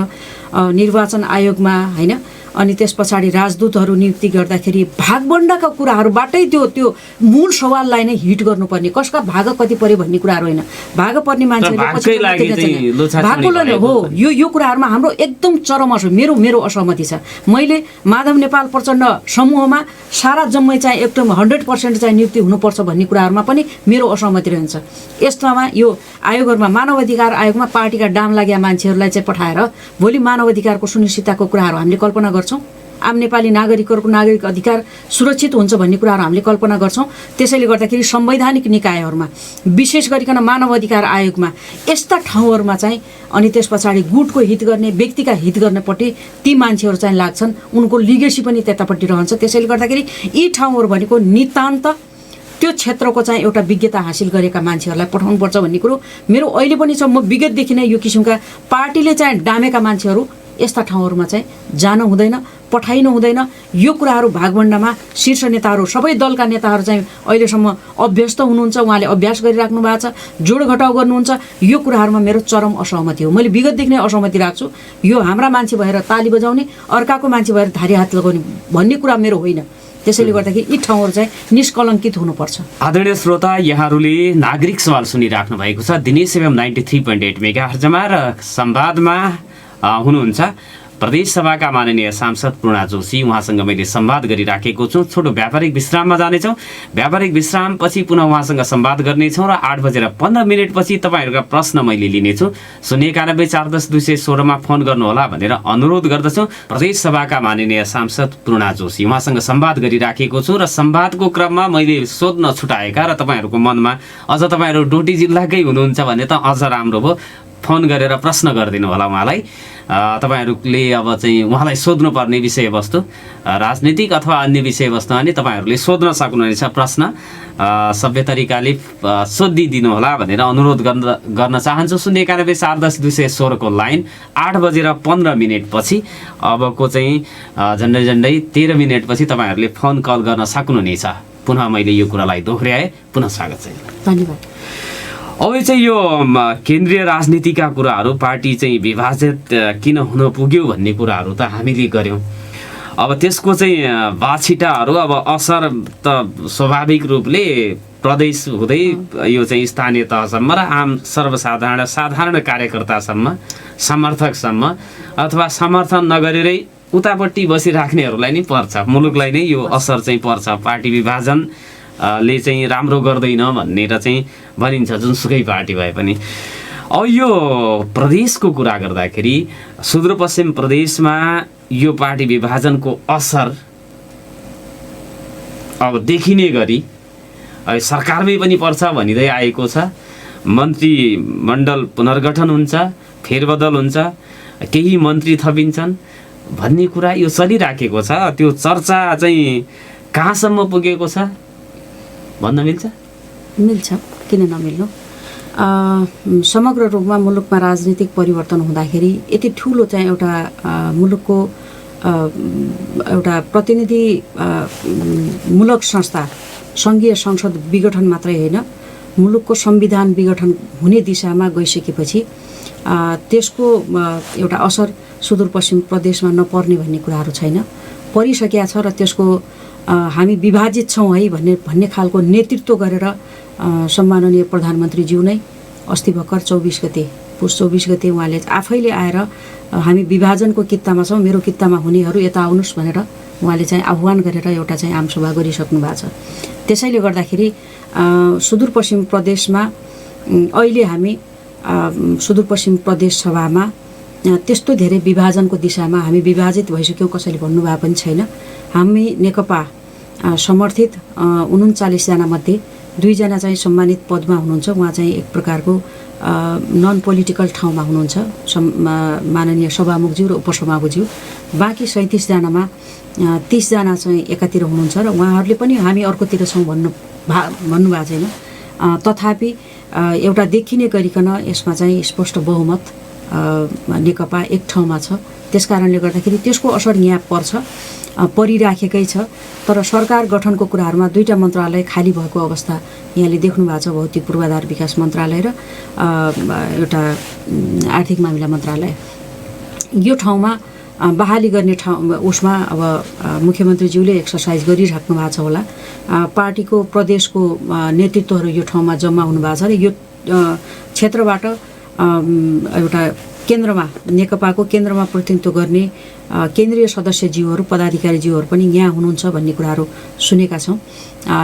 निर्वाचन आयोगमा होइन, अनि त्यस पछाडि राजदूतहरू नियुक्ति गर्दाखेरि भागबण्डाका कुराहरूबाटै त्यो मूल सवाललाई नै हिट गर्नुपर्ने, कसका भाग कति पर्यो भन्ने कुराहरू होइन। भाग पर्ने मान्छेहरूले हो यो कुराहरूमा हाम्रो एकदम चरम मेरो असहमति छ। मैले माधव नेपाल प्रचण्ड समूहमा सारा जम्मै चाहिँ एकदम 100% चाहिँ नियुक्ति हुनुपर्छ भन्ने कुराहरूमा पनि मेरो असहमति रहन्छ। यस्तामा यो आयोगहरूमा मानव अधिकार आयोगमा पार्टीका डाम लाग्या मान्छेहरूलाई चाहिँ पठाएर भोलि मानव अधिकारको सुनिश्चितताको कुराहरू हामीले कल्पना गर्छौँ, आम नेपाली नागरिकहरूको नागरिक अधिकार सुरक्षित हुन्छ भन्ने कुराहरू हामीले कल्पना गर्छौँ। त्यसैले गर्दाखेरि संवैधानिक निकायहरूमा विशेष गरिकन मानव अधिकार आयोगमा यस्ता ठाउँहरूमा चाहिँ अनि त्यस पछाडि गुटको हित गर्ने व्यक्तिका हित गर्नेपट्टि ती मान्छेहरू चाहिँ लाग्छन्, उनको लिगेसी पनि त्यतापट्टि रहन्छ। त्यसैले गर्दाखेरि यी ठाउँहरू भनेको नितान्त त्यो क्षेत्रको चाहिँ एउटा विज्ञता हासिल गरेका मान्छेहरूलाई पठाउनुपर्छ भन्ने कुरो मेरो अहिले पनि छ। म विगतदेखि नै यो किसिमका पार्टीले चाहिँ डामेका मान्छेहरू यस्ता ठाउँहरूमा चाहिँ जानु हुँदैन, पठाइनु हुँदैन। यो कुराहरू भागभण्डामा शीर्ष नेताहरू सबै दलका नेताहरू चाहिँ अहिलेसम्म अभ्यस्त हुनुहुन्छ, उहाँले अभ्यास गरिराख्नु भएको छ, जोड घटाउ गर्नुहुन्छ। यो कुराहरूमा मेरो चरम असहमति हो। मैले विगतदेखि नै असहमति राख्छु। यो हाम्रा मान्छे भएर ताली बजाउने, अर्काको मान्छे भएर धारी हात लगाउने भन्ने कुरा मेरो होइन। त्यसैले गर्दाखेरि यी ठाउँहरू चाहिँ निष्कलङ्कित हुनुपर्छ।
आदरणीय श्रोता, यहाँहरूले नागरिक सवाल सुनिराख्नु भएको छ दिनेश एफएम 93.8 मेगाहर्जमा र संवादमा हुनुहुन्छ प्रदेश सभाका माननीय सांसद पूर्णा जोशी। उहाँसँग मैले संवाद गरिराखेको छु। छोटो व्यापारिक विश्राममा जानेछौँ। व्यापारिक विश्रामपछि पुनः उहाँसँग संवाद गर्नेछौँ र 8:15 पछि तपाईँहरूका प्रश्न मैले लिनेछु। 091-410-216 फोन गर्नुहोला भनेर अनुरोध गर्दछु। प्रदेश सभाका माननीय सांसद पूर्णा जोशी, उहाँसँग संवाद गरिराखेको छु र संवादको क्रममा मैले सोध्न छुटाएका र तपाईँहरूको मनमा अझ तपाईँहरू डोटी जिल्लाकै हुनुहुन्छ भने त अझ राम्रो भयो, फोन गरेर प्रश्न गरिदिनु होला उहाँलाई। तपाईँहरूले अब चाहिँ उहाँलाई सोध्नुपर्ने विषयवस्तु राजनीतिक अथवा अन्य विषयवस्तुमा नि तपाईँहरूले सोध्न सक्नुहुनेछ। प्रश्न सभ्य तरिकाले सोधिदिनु होला भनेर अनुरोध गर्न चाहन्छु। 091-410-216 को लाइन 8:15 पछि अबको चाहिँ झन्डै 13 मिनटपछि तपाईँहरूले फोन कल गर्न सक्नुहुनेछ। पुनः मैले यो कुरालाई दोहोऱ्याएँ, पुनः स्वागत छ।
धन्यवाद।
अब चाहिँ यो केन्द्रीय राजनीतिका कुराहरू, पार्टी चाहिँ विभाजित किन हुन पुग्यो भन्ने कुराहरू त हामीले गऱ्यौँ। अब त्यसको चाहिँ बाछिटाहरू अब असर त स्वाभाविक रूपले प्रदेश हुँदै यो चाहिँ स्थानीय तहसम्म र आम साधारण कार्यकर्तासम्म, समर्थकसम्म अथवा समर्थन नगरेरै उतापट्टि बसिराख्नेहरूलाई नै पर्छ, मुलुकलाई नै यो असर चाहिँ पर्छ। पार्टी विभाजन ले चाहिँ राम्रो गर्दैन भनेर चाहिँ भनिन्छ जुनसुकै पार्टी भए पनि। अब यो प्रदेशको कुरा गर्दाखेरि सुदूरपश्चिम प्रदेशमा यो पार्टी विभाजनको असर अब देखिने गरी सरकारमै पनि पर्छ भनिँदै आएको छ। मन्त्रीमण्डल पुनर्गठन हुन्छ, फेरबदल हुन्छ, केही मन्त्री थपिन्छन् भन्ने कुरा यो चलिराखेको छ। त्यो चर्चा चाहिँ कहाँसम्म पुगेको छ भन्न मिल्छ?
मिल्छ, किन नमिल्नु। समग्र रूपमा मुलुकमा राजनीतिक परिवर्तन हुँदाखेरि यति ठुलो चाहिँ एउटा मुलुकको एउटा प्रतिनिधिमूलक संस्था सङ्घीय संसद विघटन मात्रै होइन, मुलुकको संविधान विघटन हुने दिशामा गइसकेपछि त्यसको एउटा असर सुदूरपश्चिम प्रदेशमा नपर्ने भन्ने कुराहरू छैन, परिसकेका छ। र त्यसको हामी विभाजित छौँ है भन्ने खालको नेतृत्व गरेर सम्माननीय प्रधानमन्त्रीज्यू नै अस्ति भर्खर 24 गते पुस 24 गते उहाँले आफैले आएर हामी विभाजनको कित्तामा छौँ, मेरो कित्तामा हुनेहरू यता आउनुहोस् भनेर उहाँले चाहिँ आह्वान गरेर एउटा चाहिँ आमसभा गरिसक्नु भएको छ। त्यसैले गर्दाखेरि सुदूरपश्चिम प्रदेशमा अहिले हामी सुदूरपश्चिम प्रदेश सभामा त्यस्तो धेरै विभाजनको दिशामा हामी विभाजित भइसक्यौँ कसैले भन्नुभएको पनि छैन। हामी नेकपा समर्थित 39 जना मध्ये 2 जना चाहिँ सम्मानित पदमा हुनुहुन्छ। उहाँ चाहिँ एक प्रकारको नन पोलिटिकल ठाउँमा हुनुहुन्छ, माननीय सभामुखज्यू र उपसभामुखज्यू। बाँकी 37 जनामा 30 जना चाहिँ एकातिर हुनुहुन्छ र उहाँहरूले पनि हामी अर्कोतिर छौँ भन्नुभएको छैन। तथापि एउटा देखिने गरिकन यसमा चाहिँ स्पष्ट बहुमत नेकपा एक ठाउँमा छ। त्यसकारणले गर्दाखेरि त्यसको असर यहाँ परिराखेकै छ। तर सरकार गठनको कुराहरूमा दुईटा मन्त्रालय खाली भएको अवस्था यहाँले देख्नु भएको छ, भौतिक पूर्वाधार विकास मन्त्रालय र एउटा आर्थिक मामिला मन्त्रालय। यो ठाउँमा बहाली गर्ने उसमा अब मुख्यमन्त्रीज्यूले एक्सर्साइज गरिराख्नु भएको छ होला। पार्टीको प्रदेशको नेतृत्वहरू यो ठाउँमा जम्मा हुनुभएको छ र यो क्षेत्रबाट एउटा केन्द्रमा नेकपाको केन्द्रमा प्रतिनिधित्व गर्ने केन्द्रीय सदस्यज्यूहरू पदाधिकारीज्यूहरू पनि यहाँ हुनुहुन्छ भन्ने कुराहरू सुनेका छौँ।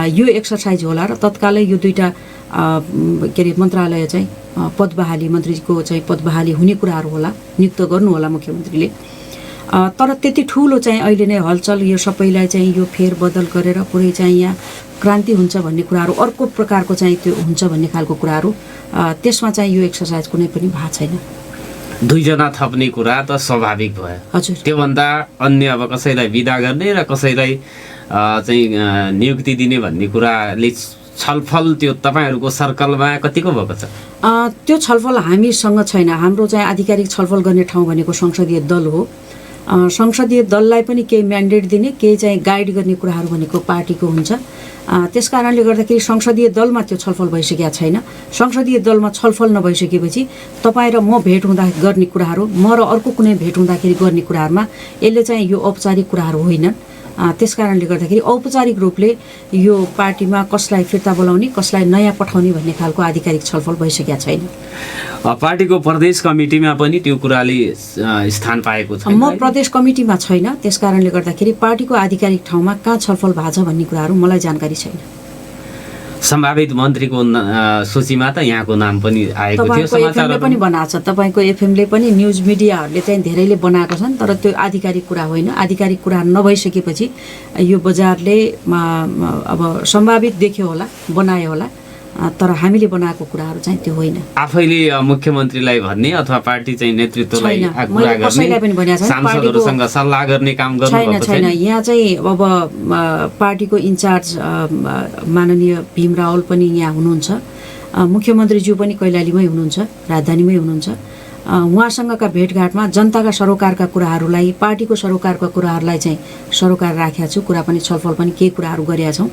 यो एक्सर्साइज होला र तत्कालै यो दुईटा के अरे मन्त्रालय चाहिँ पद बहाली मन्त्रीको चाहिँ पद बहाली हुने कुराहरू होला, नियुक्त गर्नु होला मुख्यमन्त्रीले। तर त्यति ठुलो चाहिँ अहिले नै हलचल यो सबैलाई चाहिँ यो फेरबदल गरेर पुरै चाहिँ यहाँ क्रान्ति हुन्छ भन्ने कुराहरू अर्को प्रकारको चाहिँ त्यो हुन्छ भन्ने खालको कुराहरू त्यसमा चाहिँ यो एक्सर्साइज कुनै पनि भएको छैन।
दुईजना थप्ने कुरा त स्वाभाविक भयो।
हजुर,
त्योभन्दा अन्य अब कसैलाई विदा गर्ने र कसैलाई चाहिँ नियुक्ति दिने भन्ने कुराले छलफल त्यो तपाईँहरूको सर्कलमा कतिको भएको छ?
त्यो छलफल हामीसँग छैन। हाम्रो चाहिँ आधिकारिक छलफल गर्ने ठाउँ भनेको संसदीय दल हो। संसदीय दललाई पनि केही म्यान्डेट दिने, केही चाहिँ गाइड गर्ने कुराहरू भनेको पार्टीको हुन्छ। त्यसकारणले गर्दाखेरि संसदीय दलमा त्यो छलफल भइसकेका छैन। संसदीय दलमा छलफल नभइसकेपछि तपाईँ र म भेट हुँदा गर्ने कुराहरू, म र अर्को कुनै भेट हुँदाखेरि गर्ने कुराहरूमा यसले चाहिँ यो औपचारिक कुराहरू होइनन्। त्यसकारणले गर्दाखेरि औपचारिक रूपले यो पार्टीमा कसलाई फिर्ता बोलाउने, कसलाई नयाँ पठाउने भन्ने खालको आधिकारिक छलफल भइसकेका छैन।
पार्टीको प्रदेश कमिटीमा पनि त्यो कुराले स्थान पाएको छ?
म प्रदेश कमिटीमा छैन। त्यसकारणले गर्दाखेरि पार्टीको आधिकारिक ठाउँमा कहाँ छलफल भएको छ भन्ने कुराहरू मलाई जानकारी छैन।
सम्भावित मन्त्रीको सूचीमा त यहाँको नाम पनि आएको थियो,
समाचारले पनि बनाएको छ। तपाईँको एफएमले पनि न्युज मिडियाहरूले चाहिँ धेरैले बनाएको छन्, तर त्यो आधिकारिक कुरा होइन। आधिकारिक कुरा नभइसकेपछि यो बजारले अब सम्भावित देख्यो होला, बनायो होला, तर हामीले बनाएको कुराहरू चाहिँ त्यो होइन।
आफैले मुख्यमन्त्रीलाई भन्ने अथवा पार्टी चाहिँ नेतृत्वलाई कुरा गर्ने, सांसदहरूसँग सल्लाह गर्ने काम गर्नुभएको
छैन। यहाँ चाहिँ अब पार्टीको इन्चार्ज माननीय भीम रावल पनि यहाँ हुनुहुन्छ, मुख्यमन्त्रीज्यू पनि कैलालीमै हुनुहुन्छ, राजधानीमै हुनुहुन्छ। उहाँसँगका भेटघाटमा जनताका सरोकारका कुराहरूलाई, पार्टीको सरोकारका कुराहरूलाई चाहिँ सरोकार राखेका छु। कुरा पनि छलफल पनि केही कुराहरू गरेका छौँ।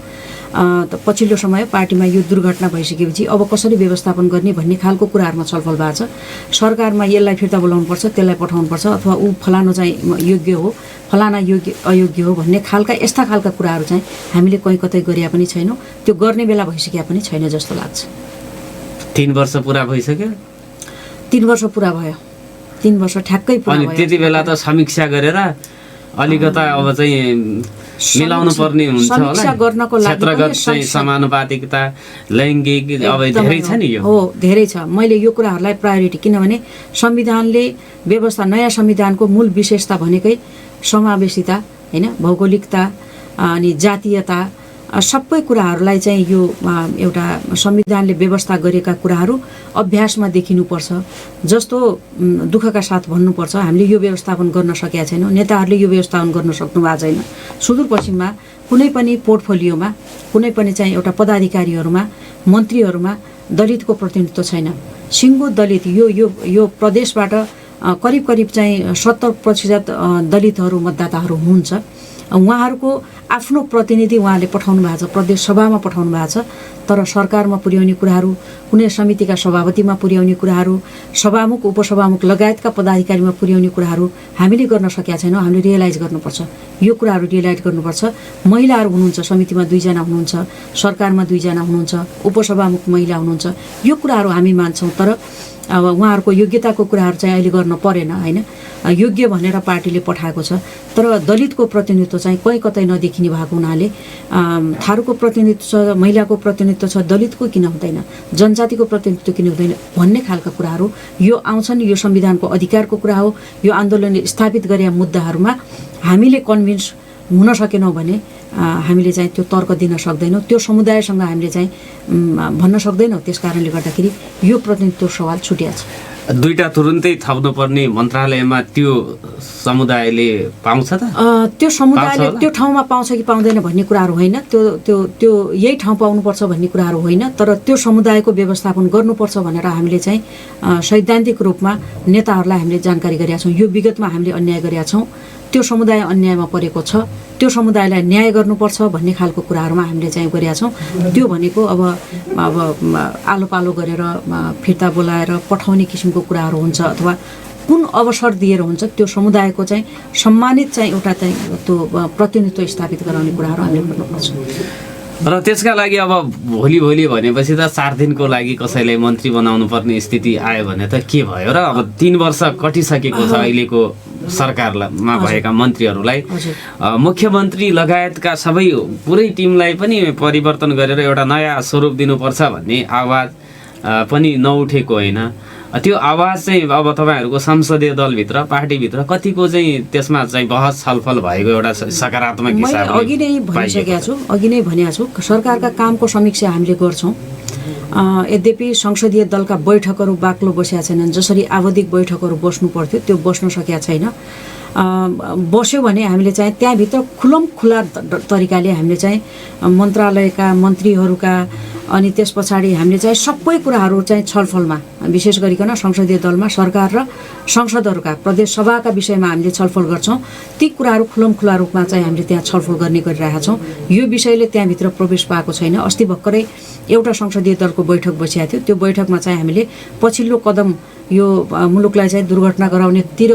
पछिल्लो समय पार्टीमा यो दुर्घटना भइसकेपछि अब कसरी व्यवस्थापन गर्ने भन्ने खालको कुराहरूमा छलफल भएको छ। सरकारमा यसलाई फिर्ता बोलाउनुपर्छ, त्यसलाई पठाउनुपर्छ, अथवा ऊ फलानु चाहिँ योग्य हो, फलाना योग्य अयोग्य हो भन्ने खालका यस्ता खालका कुराहरू चाहिँ हामीले कहीँ कतै गरेका पनि छैनौँ। त्यो गर्ने बेला भइसकेका पनि छैन जस्तो लाग्छ।
3 वर्ष पुरा भइसक्यो?
3 वर्ष पुरा भयो। 3 वर्ष ठ्याक्कै पुरा भयो।
त्यति बेला त समीक्षा गरेर अलिकता अब चाहिँ मिलाउनु पर्ने हुन्छ होला।
समीक्षा गर्नको लागि
क्षेत्रगत चाहिँ समानुपातिकता, लैङ्गिक अब धेरै छ नि। यो
हो, धेरै छ। मैले यो कुराहरूलाई प्रायोरिटी, किनभने संविधानले व्यवस्था, नयाँ संविधानको मूल विशेषता भनेकै समावेशिता होइन, भौगोलिकता अनि जातीयता, सबै कुराहरूलाई चाहिँ यो एउटा संविधानले व्यवस्था गरेका कुराहरू अभ्यासमा देखिनुपर्छ। जस्तो दुःखका साथ भन्नुपर्छ, हामीले यो व्यवस्थापन गर्न सकेका छैनौँ, नेताहरूले यो व्यवस्थापन गर्न सक्नु भएको छैन। सुदूरपश्चिममा कुनै पनि पोर्टफोलियोमा, कुनै पनि चाहिँ एउटा पदाधिकारीहरूमा, मन्त्रीहरूमा दलितको प्रतिनिधित्व छैन। सिङ्गो दलित यो प्रदेशबाट करिब चाहिँ 70% दलितहरू मतदाताहरू हुनुहुन्छ। उहाँहरूको आफ्नो प्रतिनिधि उहाँले पठाउनु भएको छ, प्रदेश सभामा पठाउनु भएको छ, तर सरकारमा पुर्याउने कुराहरू, कुनै समितिका सभापतिमा पुर्याउने कुराहरू, सभामुख उपसभामुख लगायतका पदाधिकारीमा पुर्याउने कुराहरू हामीले गर्न सकेका छैनौँ। हामीले रियलाइज गर्नुपर्छ, यो कुराहरू रियलाइज गर्नुपर्छ। महिलाहरू हुनुहुन्छ, समितिमा 2 जना हुनुहुन्छ, सरकारमा 2 जना हुनुहुन्छ, उपसभामुख महिला हुनुहुन्छ। यो कुराहरू हामी मान्छौँ, तर अब उहाँहरूको योग्यताको कुराहरू चाहिँ अहिले गर्न परेन होइन। योग्य भनेर पार्टीले पठाएको छ, तर दलितको प्रतिनिधित्व चाहिँ कहीँ कतै नदेखिने भएको हुनाले थारूको प्रतिनिधित्व छ, महिलाको प्रतिनिधित्व छ, दलितको किन हुँदैन, जनजातिको प्रतिनिधित्व किन हुँदैन भन्ने खालका कुराहरू यो आउँछन्। यो संविधानको अधिकारको कुरा हो। यो आन्दोलनले स्थापित गरे मुद्दाहरूमा हामीले कन्भिन्स हुन सकेनौँ भने हामीले चाहिँ त्यो तर्क दिन सक्दैनौँ, त्यो समुदायसँग हामीले चाहिँ भन्न सक्दैनौँ। त्यसकारणले गर्दाखेरि यो प्रतिनिधित्व सवाल छुटिया छ।
दुईटा तुरुन्तै थप्नुपर्ने मन्त्रालयमा त्यो समुदायले पाउँछ त?
त्यो समुदायले त्यो ठाउँमा पाउँछ कि पाउँदैन भन्ने कुराहरू होइन, त्यो त्यो त्यो यही ठाउँ पाउनुपर्छ भन्ने कुराहरू होइन, तर त्यो समुदायको व्यवस्थापन गर्नुपर्छ भनेर हामीले चाहिँ सैद्धान्तिक रूपमा नेताहरूलाई हामीले जानकारी गरेका छौँ। यो विगतमा हामीले अन्याय गरेका छौँ, त्यो समुदाय अन्यायमा परेको छ, त्यो समुदायलाई न्याय गर्नुपर्छ भन्ने खालको कुराहरूमा हामीले चाहिँ गरेका छौँ। त्यो भनेको अब आलो पालो गरेर फिर्ता बोलाएर पठाउने किसिमको कुराहरू हुन्छ अथवा कुन अवसर दिएर हुन्छ, त्यो समुदायको चाहिँ सम्मानित चाहिँ एउटा चाहिँ त्यो प्रतिनिधित्व स्थापित गराउने कुराहरू हामीले गर्नुपर्छ।
र त्यसका लागि अब भोलि भनेपछि त 4 दिनको लागि कसैलाई मन्त्री बनाउनु पर्ने स्थिति आयो भने त के भयो र? अब 3 वर्ष कटिसकेको छ अहिलेको सरकारमा भएका मन्त्रीहरूलाई। मुख्यमन्त्री लगायतका सबै पुरै टिमलाई पनि परिवर्तन गरेर एउटा नयाँ स्वरूप दिनुपर्छ भन्ने आवाज पनि नउठेको होइन। त्यो आवाज चाहिँ अब तपाईँहरूको संसदीय दलभित्र पार्टीभित्र कतिको चाहिँ त्यसमा चाहिँ बहस छलफल भएको एउटा सकारात्मक हिसाबले?
अघि नै भनेको छु सरकारका कामको समीक्षा हामीले गर्छौँ। यद्यपि संसदीय दलका बैठकहरू बाक्लो बसेका छैनन्, जसरी आवधिक बैठकहरू बस्नु पर्थ्यो त्यो बस्न सकेका छैन। बस्यो भने हामीले चाहिँ त्यहाँभित्र खुला तरिकाले हामीले चाहिँ मन्त्रालयका मन्त्रीहरूका अनि त्यस पछाडि हामीले चाहिँ सबै कुराहरू चाहिँ छलफलमा विशेष गरिकन संसदीय दलमा सरकार र संसदहरूका प्रदेश सभाका विषयमा हामीले छलफल गर्छौँ। ती कुराहरू खुला रूपमा चाहिँ हामीले त्यहाँ छलफल गर्ने गरिरहेका छौँ। यो विषयले त्यहाँभित्र प्रवेश पाएको छैन। अस्ति भर्खरै एउटा संसदीय दलको बैठक बसेको थियो। त्यो बैठकमा चाहिँ हामीले पछिल्लो कदम यो मुलुकलाई चाहिँ दुर्घटना गराउनेतिर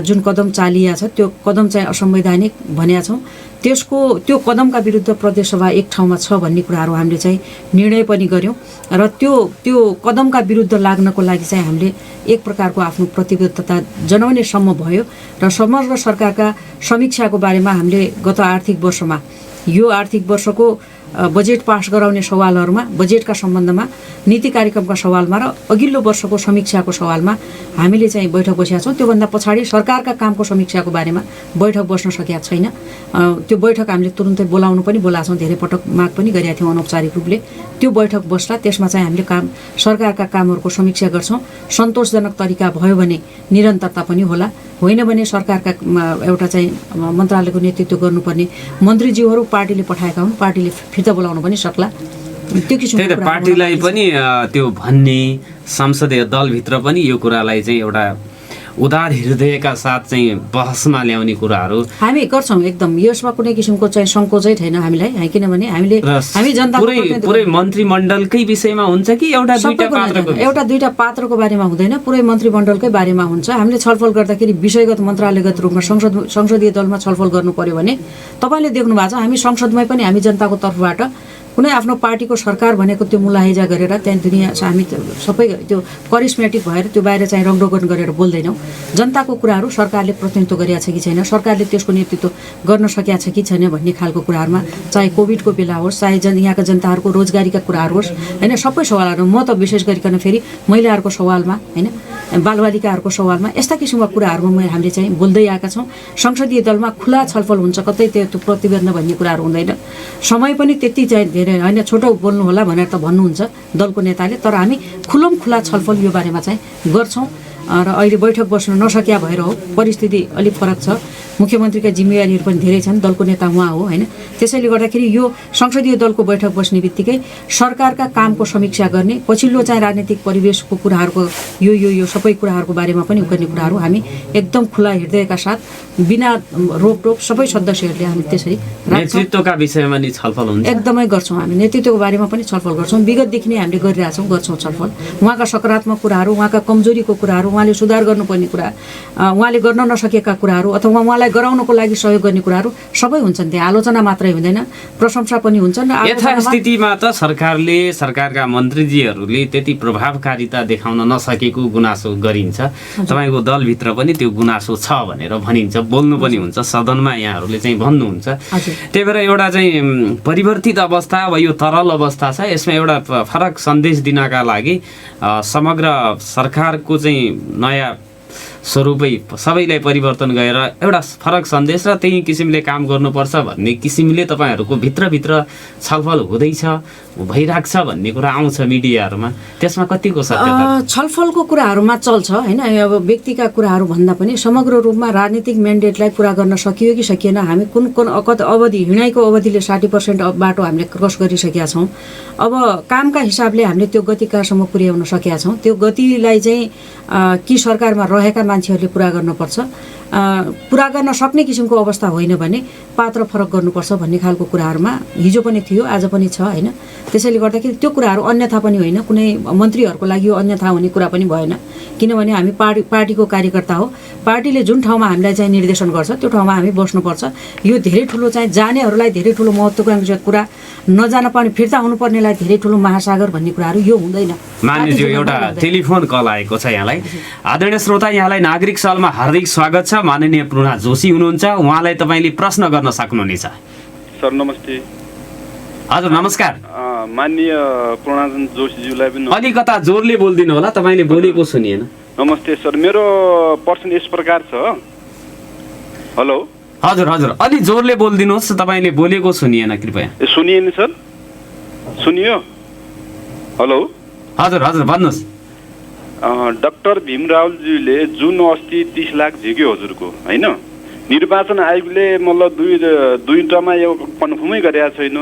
जुन कदम चालिया छ त्यो कदम चाहिँ असंवैधानिक भनेका छौँ। त्यो कदमका विरुद्ध प्रदेशसभा एक ठाउँमा छ भन्ने कुराहरू हामीले चाहिँ निर्णय पनि गऱ्यौँ र त्यो कदमका विरुद्ध लाग्नको लागि चाहिँ हामीले एक प्रकारको आफ्नो प्रतिबद्धता जनाउने सम्म भयो र समग्र सरकारका समीक्षाको बारेमा हामीले गत आर्थिक वर्षमा यो आर्थिक वर्षको बजेट पास गराउने सवालहरूमा बजेटका सम्बन्धमा नीति कार्यक्रमका सवालमा र अघिल्लो वर्षको समीक्षाको सवालमा हामीले चाहिँ बैठक बसेका छौँ। त्योभन्दा पछाडि सरकारका कामको समीक्षाको बारेमा बैठक बस्न सकेका छैन। त्यो बैठक हामीले तुरुन्तै बोलाउनु पनि बोलाएको छौँ, धेरै पटक माग पनि गरेका थियौँ अनौपचारिक रूपले। त्यो बैठक बस्ला, त्यसमा चाहिँ हामीले सरकारका कामहरूको समीक्षा गर्छौँ। सन्तोषजनक तरिका भयो भने निरन्तरता पनि होला, होइन भने सरकारका एउटा चाहिँ मन्त्रालयको नेतृत्व गर्नुपर्ने मन्त्रीज्यूहरू पार्टीले पठाएका हुन्, पार्टीले फिर्ता बोलाउन पनि सक्ला। त्यो किसिमको
पार्टीलाई पनि त्यो भन्ने संसदीय दलभित्र पनि यो कुरालाई चाहिँ एउटा उदार हृदयका साथ चाहिँ बहसमा ल्याउने कुराहरू हामी
गर्छौँ। एकदम यसमा कुनै किसिमको चाहिँ सङ्कोचै छैन हामीलाई, किनभने हामी जनता
पुरै मन्त्रीमण्डलकै विषयमा हुन्छ कि
एउटा दुईटा पात्रको बारेमा हुँदैन, पुरै मन्त्रीमण्डलकै बारेमा हुन्छ। हामीले छलफल गर्दाखेरि विषयगत मन्त्रालयगत रूपमा संसदीय दलमा छलफल गर्नु पर्यो भने तपाईँले देख्नु भएको छ हामी संसदमै पनि हामी जनताको तर्फबाट कुनै आफ्नो पार्टीको सरकार भनेको त्यो मुलाहिजा गरेर त्यहाँ दुनियाँ हामी सबै त्यो करिस्मेटिक भएर त्यो बाहिर चाहिँ रङरोगन गरेर बोल्दैनौँ। जनताको कुराहरू सरकारले प्रतिनिधित्व गरेका छ कि छैन, सरकारले त्यसको नेतृत्व गर्न सकेका छ कि छैन भन्ने खालको कुराहरूमा, चाहे कोभिडको बेला होस्, चाहे यहाँका जनताहरूको रोजगारीका कुराहरू होस्, होइन सबै सवालहरू म त विशेष गरिकन फेरि महिलाहरूको सवालमा, होइन बालबालिकाहरूको सवालमा यस्ता किसिमका कुराहरूमा हामीले चाहिँ बोल्दै आएका छौँ। संसदीय दलमा खुला छलफल हुन्छ, कतै त्यो प्रतिबन्ध भन्ने कुराहरू हुँदैन। समय पनि त्यति चाहिँ धेरै होइन, छोटो बोल्नु होला भनेर त भन्नुहुन्छ दलको नेताले, तर हामी खुला छलफल यो बारेमा चाहिँ गर्छौँ। र अहिले बैठक बस्न नसकिया भएर हो, परिस्थिति अलिक फरक छ, मुख्यमन्त्रीका जिम्मेवारीहरू पनि धेरै छन्, दलको नेता उहाँ हो, होइन। त्यसैले गर्दाखेरि यो संसदीय दलको बैठक बस्ने बित्तिकै सरकारका कामको समीक्षा गर्ने, पछिल्लो चाहिँ राजनीतिक परिवेशको कुराहरूको यो सबै कुराहरूको बारेमा पनि गर्ने कुराहरू हामी एकदम खुला हृदयका साथ बिना रोकटोक सबै सदस्यहरूले हामी त्यसरी
नेतृत्वका विषयमा नि छलफल हुन्छ,
एकदमै गर्छौँ। हामी नेतृत्वको बारेमा पनि छलफल गर्छौँ, विगतदेखि नै हामीले गर्छौँ छलफल। उहाँका सकारात्मक कुराहरू, उहाँका कमजोरीको कुराहरू, उहाँले सुधार गर्नुपर्ने कुरा, उहाँले गर्न नसकेका कुराहरू अथवा उहाँलाई गराउनको लागि सहयोग गर्ने कुराहरू सबै हुन्छन्। त्यहाँ आलोचना मात्रै हुँदैन, प्रशंसा पनि हुन्छन्।
यथास्थितिमा त सरकारका मन्त्रीजीहरूले त्यति प्रभावकारिता देखाउन नसकेको गुनासो गरिन्छ। तपाईँको दलभित्र पनि त्यो गुनासो छ भनेर भनिन्छ, बोल्नु पनि हुन्छ, सदनमा यहाँहरूले चाहिँ भन्नुहुन्छ। त्यही भएर एउटा चाहिँ परिवर्तित अवस्था वा यो तरल अवस्था छ, यसमा एउटा फरक सन्देश दिनका लागि समग्र सरकारको चाहिँ नयाँ स्वरूपै सबैलाई परिवर्तन गरेर एउटा फरक सन्देश र त्यही किसिमले काम गर्नुपर्छ भन्ने किसिमले तपाईँहरूको भित्रभित्र छलफल हुँदैछ भइरहेको छ भन्ने कुरा आउँछ मिडियाहरूमा, त्यसमा कतिको सत्यता?
छलफलको कुराहरूमा चल्छ होइन। अब व्यक्तिका कुराहरू भन्दा पनि समग्र रूपमा राजनीतिक म्यान्डेटलाई पुरा गर्न सकियो कि सकिएन, हामी कुन कुन अवधि हिँडाइको अवधिले 60% बाटो हामीले क्रस गरिसकेका छौँ। अब कामका हिसाबले हामीले त्यो गति कहाँसम्म पुर्याउन सकेका छौँ, त्यो गतिलाई चाहिँ कि सरकारमा रहेका मान्छेहरूले पुरा गर्नुपर्छ, पुरा गर्न सक्ने किसिमको अवस्था होइन भने पात्र फरक गर्नुपर्छ भन्ने खालको कुराहरूमा हिजो पनि थियो, आज पनि छ होइन। त्यसैले गर्दाखेरि त्यो कुराहरू अन्यथा पनि होइन, कुनै मन्त्रीहरूको लागि यो अन्यथा हुने कुरा पनि भएन, किनभने हामी पार्टीको कार्यकर्ता हो। पार्टीले जुन ठाउँमा हामीलाई चाहिँ निर्देशन गर्छ त्यो ठाउँमा हामी बस्नुपर्छ। यो धेरै ठुलो चाहिँ जानेहरूलाई धेरै ठुलो महत्त्वकांक्षी कुरा, नजान पाउने फिर्ता हुनुपर्नेलाई धेरै ठुलो महासागर भन्ने कुराहरू यो हुँदैन।
मान्यज्यू, एउटा टेलिफोन कल आएको छ यहाँलाई। आदरणीय श्रोता, यहाँलाई नागरिक सवालमा हार्दिक स्वागत छ। माननीय प्रणा जोशी हुनुहुन्छ, उहाँलाई तपाईँले प्रश्न गर्न सक्नुहुनेछ।
सर नमस्ते।
हजुर नमस्कार।
माननीय प्रणा जोशीज्यूलाई पनि
अलिकता जोरले बोलिदिनु होला, तपाईँले बोलेको सुनिएन।
नमस्ते सर, मेरो प्रश्न यस प्रकार छ। हेलो।
हजुर हजुर, अलि जोरले बोलिदिनुहोस्, तपाईँले बोलेको सुनिएन कृपया।
सुनिएन सर? सुनियो? हेलो।
हजुर हजुर भन्नुहोस्।
डाक्टर भीम रावलज्यूले जुन अस्ति 30 लाख झिक्यो हजुरको होइन, निर्वाचन आयोगले मतलब दुईटामा यो कन्फर्मै गरेका छैन।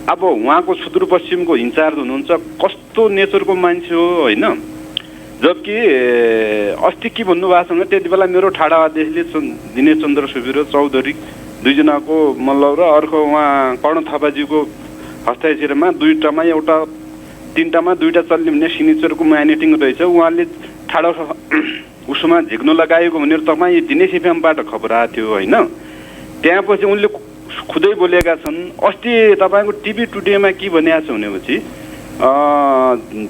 अब उहाँको सुदूरपश्चिमको इन्चार्ज हुनुहुन्छ, कस्तो नेचरको मान्छे हो होइन। जबकि अस्ति के भन्नुभएको छ, त्यति बेला मेरो ठाडा आदेशले दिनेश चन्द्र सुब्बा चौधरी दुईजनाको मतलब र अर्को उहाँ कर्ण थापाजीको हस्ताक्षरमा तिनटामा दुईटा चल्ने भन्ने सिग्नेचरको माइनेटिङ रहेछ। उहाँले ठाडो उसमा झिक्नु लगाएको भनेर तपाईँ दिनेश एफएमबाट खबर आएको थियो होइन। त्यहाँपछि उनले खुदै बोलेका छन्। अस्ति तपाईँको टिभी टुडेमा के भनेको छ भनेपछि